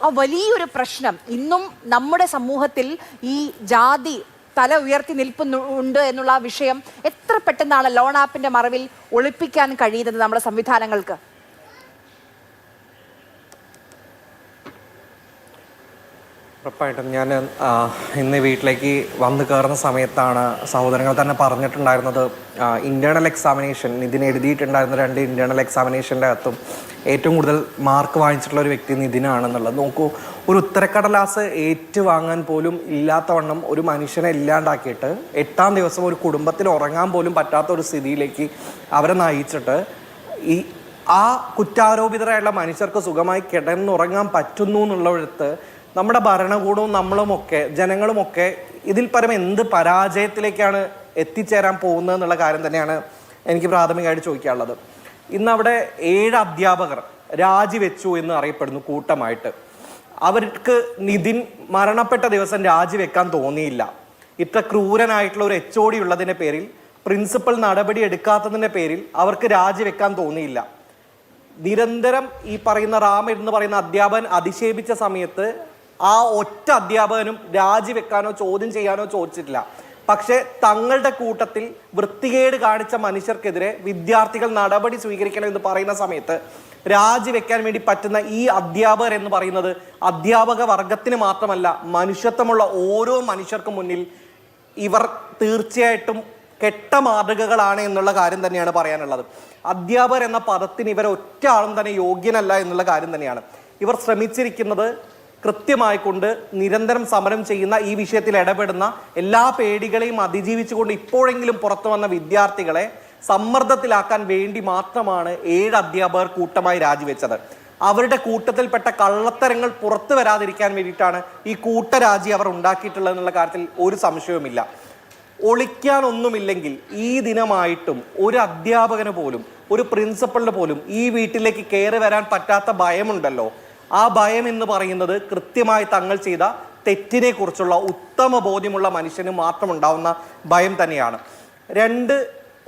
ആ വലിയൊരു പ്രശ്നം ഇന്നും നമ്മുടെ സമൂഹത്തിൽ ഈ ജാതി തല ഉയർത്തി നിൽപ്പുണ്ട് എന്നുള്ള വിഷയം എത്ര പെട്ടെന്നാണ് ലോൺ ആപ്പിന്റെ മറവിൽ ഒളിപ്പിക്കാൻ കഴിയുന്നത് നമ്മുടെ സംവിധാനങ്ങൾക്ക്? ഉറപ്പായിട്ടും ഞാൻ ഇന്ന് വീട്ടിലേക്ക് വന്നു കയറുന്ന സമയത്താണ് സഹോദരങ്ങൾ തന്നെ പറഞ്ഞിട്ടുണ്ടായിരുന്നത്, ഇൻറ്റേർണൽ എക്സാമിനേഷൻ നിതിന് എഴുതിയിട്ടുണ്ടായിരുന്ന 2 ഇൻറ്റേർണൽ എക്സാമിനേഷൻ്റെ അകത്തും ഏറ്റവും കൂടുതൽ മാർക്ക് വാങ്ങിച്ചിട്ടുള്ള ഒരു വ്യക്തി നിതിനാണെന്നുള്ളത്. നോക്കൂ, ഒരു ഉത്തരക്കടലാസ് ഏറ്റുവാങ്ങാൻ പോലും ഇല്ലാത്തവണ്ണം ഒരു മനുഷ്യനെ ഇല്ലാണ്ടാക്കിയിട്ട് 8ാം ദിവസം ഒരു കുടുംബത്തിന് ഉറങ്ങാൻ പോലും പറ്റാത്ത ഒരു സ്ഥിതിയിലേക്ക് അവരെ നയിച്ചിട്ട് ആ കുറ്റാരോപിതരായുള്ള മനുഷ്യർക്ക് സുഖമായി കിടന്നുറങ്ങാൻ പറ്റുന്നു എന്നുള്ളിടത്ത് നമ്മുടെ ഭരണകൂടവും നമ്മളുമൊക്കെ ജനങ്ങളുമൊക്കെ ഇതിൽ പരം എന്ത് പരാജയത്തിലേക്കാണ് എത്തിച്ചേരാൻ പോകുന്നത് എന്നുള്ള കാര്യം തന്നെയാണ് എനിക്ക് പ്രാഥമികമായിട്ട് ചോദിക്കാനുള്ളത്. ഇന്ന് അവിടെ 7 അധ്യാപകർ രാജിവെച്ചു എന്ന് അറിയപ്പെടുന്നു കൂട്ടമായിട്ട്. അവർക്ക് നിതിൻ മരണപ്പെട്ട ദിവസം രാജിവെക്കാൻ തോന്നിയില്ല. ഇത്ര ക്രൂരനായിട്ടുള്ള ഒരു HOD ഉള്ളതിൻ്റെ പേരിൽ, പ്രിൻസിപ്പൽ നടപടി എടുക്കാത്തതിൻ്റെ പേരിൽ അവർക്ക് രാജിവെക്കാൻ തോന്നിയില്ല. നിരന്തരം ഈ പറയുന്ന റാം എന്ന് പറയുന്ന അധ്യാപകൻ അധിക്ഷേപിച്ച സമയത്ത് ആ ഒറ്റ അധ്യാപകനും രാജിവെക്കാനോ ചോദ്യം ചെയ്യാനോ ചോദിച്ചിട്ടില്ല. പക്ഷേ തങ്ങളുടെ കൂട്ടത്തിൽ വൃത്തികേട് കാണിച്ച മനുഷ്യർക്കെതിരെ വിദ്യാർത്ഥികൾ നടപടി സ്വീകരിക്കണം എന്ന് പറയുന്ന സമയത്ത് രാജിവെക്കാൻ വേണ്ടി പറ്റുന്ന ഈ അധ്യാപകർ എന്ന് പറയുന്നത് അധ്യാപക വർഗത്തിന് മാത്രമല്ല, മനുഷ്യത്വമുള്ള ഓരോ മനുഷ്യർക്കും മുന്നിൽ ഇവർ തീർച്ചയായിട്ടും കെട്ട മാതൃകകളാണ് എന്നുള്ള കാര്യം തന്നെയാണ് പറയാനുള്ളത്. അധ്യാപകർ എന്ന പദത്തിന് ഇവർ ഒറ്റ ആളും തന്നെ യോഗ്യനല്ല എന്നുള്ള കാര്യം തന്നെയാണ്. ഇവർ ശ്രമിച്ചിരിക്കുന്നത് കൃത്യമായിക്കൊണ്ട് നിരന്തരം സമരം ചെയ്യുന്ന, ഈ വിഷയത്തിൽ ഇടപെടുന്ന, എല്ലാ പേടികളെയും അതിജീവിച്ചുകൊണ്ട് ഇപ്പോഴെങ്കിലും പുറത്തു വന്ന വിദ്യാർത്ഥികളെ സമ്മർദ്ദത്തിലാക്കാൻ വേണ്ടി മാത്രമാണ് 7 അധ്യാപകർ കൂട്ടമായി രാജിവെച്ചത്. അവരുടെ കൂട്ടത്തിൽപ്പെട്ട കള്ളത്തരങ്ങൾ പുറത്തു വരാതിരിക്കാൻ വേണ്ടിയിട്ടാണ് ഈ കൂട്ടരാജി അവർ ഉണ്ടാക്കിയിട്ടുള്ളത് എന്നുള്ള കാര്യത്തിൽ ഒരു സംശയവുമില്ല. ഒളിക്കാനൊന്നുമില്ലെങ്കിൽ ഈ ദിനമായിട്ടും ഒരു അധ്യാപകന് പോലും, ഒരു പ്രിൻസിപ്പളിന് പോലും ഈ വീട്ടിലേക്ക് കയറി വരാൻ പറ്റാത്ത ഭയമുണ്ടല്ലോ. ആ ഭയം എന്ന് പറയുന്നത് കൃത്യമായി തങ്ങൾ ചെയ്ത തെറ്റിനെ കുറിച്ചുള്ള ഉത്തമ ബോധ്യമുള്ള മനുഷ്യന് മാത്രം ഉണ്ടാവുന്ന ഭയം തന്നെയാണ്. 2,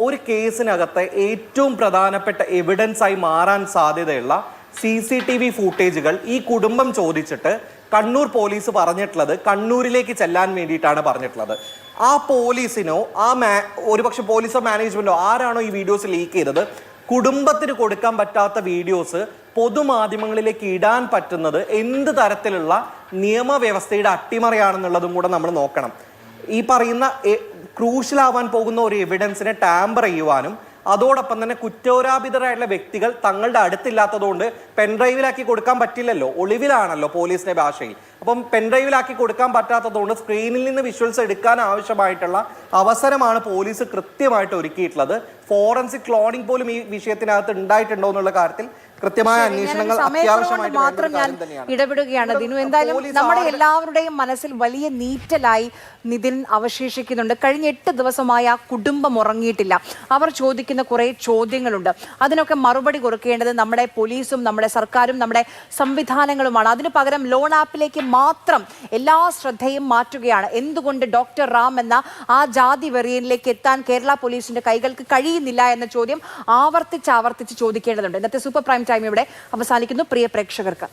ഒരു കേസിനകത്തെ ഏറ്റവും പ്രധാനപ്പെട്ട എവിഡൻസ് ആയി മാറാൻ സാധ്യതയുള്ള CCTV ഫൂട്ടേജുകൾ ഈ കുടുംബം ചോദിച്ചിട്ട് കണ്ണൂർ പോലീസ് പറഞ്ഞിട്ടുള്ളത് കണ്ണൂരിലേക്ക് ചെല്ലാൻ വേണ്ടിയിട്ടാണ് പറഞ്ഞിട്ടുള്ളത്. ആ പോലീസിനോ ഒരുപക്ഷെ പോലീസോ മാനേജ്മെന്റോ ആരാണോ ഈ വീഡിയോസ് ലീക്ക് ചെയ്തത്, കുടുംബത്തിന് കൊടുക്കാൻ പറ്റാത്ത വീഡിയോസ് പൊതുമാധ്യമങ്ങളിലേക്ക് ഇടാൻ പറ്റുന്നത് എന്ത് തരത്തിലുള്ള നിയമവ്യവസ്ഥയുടെ അട്ടിമറിയാണെന്നുള്ളതും കൂടെ നമ്മൾ നോക്കണം. ഈ പറയുന്ന ക്രൂഷ്യലാവാൻ പോകുന്ന ഒരു എവിഡൻസിനെ ടാമ്പർ ചെയ്യുവാനും അതോടൊപ്പം തന്നെ കുറ്റോരാപിതരായിട്ടുള്ള വ്യക്തികൾ തങ്ങളുടെ അടുത്തില്ലാത്തതുകൊണ്ട് പെൻഡ്രൈവിലാക്കി കൊടുക്കാൻ പറ്റില്ലല്ലോ, ഒളിവിലാണല്ലോ പോലീസിന്റെ ഭാഷയിൽ. അപ്പം പെൻഡ്രൈവിലാക്കി കൊടുക്കാൻ പറ്റാത്തതുകൊണ്ട് സ്ക്രീനിൽ നിന്ന് വിഷ്വൽസ് എടുക്കാൻ ആവശ്യമായിട്ടുള്ള അവസരമാണ് പോലീസ് കൃത്യമായിട്ട് ഒരുക്കിയിട്ടുള്ളത്. ഫോറൻസിക് ക്ലോണിംഗ് പോലും ഈ വിഷയത്തിനകത്ത് ഉണ്ടായിട്ടുണ്ടോ എന്നുള്ള കാര്യത്തിൽ കൃത്യമായ അന്വേഷണങ്ങൾ അത്യാവശ്യമായിട്ട് മാത്രം ഞാൻ ഇടപെടുകയാണ് ദിനു. എന്തായാലും നമ്മുടെ എല്ലാവരുടെയും മനസ്സിൽ വലിയ നീറ്റലായി നിതിൻ അവശേഷിക്കുന്നുണ്ട്. കഴിഞ്ഞ 8 ദിവസമായി ആ കുടുംബം ഉറങ്ങിയിട്ടില്ല. അവർ ചോദിക്കുന്ന കുറെ ചോദ്യങ്ങളുണ്ട്. അതിനൊക്കെ മറുപടി കൊടുക്കേണ്ടത് നമ്മുടെ പോലീസും നമ്മുടെ സർക്കാരും നമ്മുടെ സംവിധാനങ്ങളുമാണ്. അതിനു പകരം ലോൺ ആപ്പിലേക്ക് മാത്രം എല്ലാ ശ്രദ്ധയും മാറ്റുകയാണ്. എന്തുകൊണ്ട് ഡോക്ടർ റാം എന്ന ആ ജാതി വെറിയനിലേക്ക് എത്താൻ കേരള പോലീസിന്റെ കൈകൾക്ക് കഴിയുന്നില്ല എന്ന ചോദ്യം ആവർത്തിച്ച് ചോദിക്കേണ്ടതുണ്ട്. ഇന്നത്തെ സൂപ്പർ പ്രൈം ടൈം ഇവിടെ അവസാനിക്കുന്നു. പ്രിയ പ്രേക്ഷകർക്ക്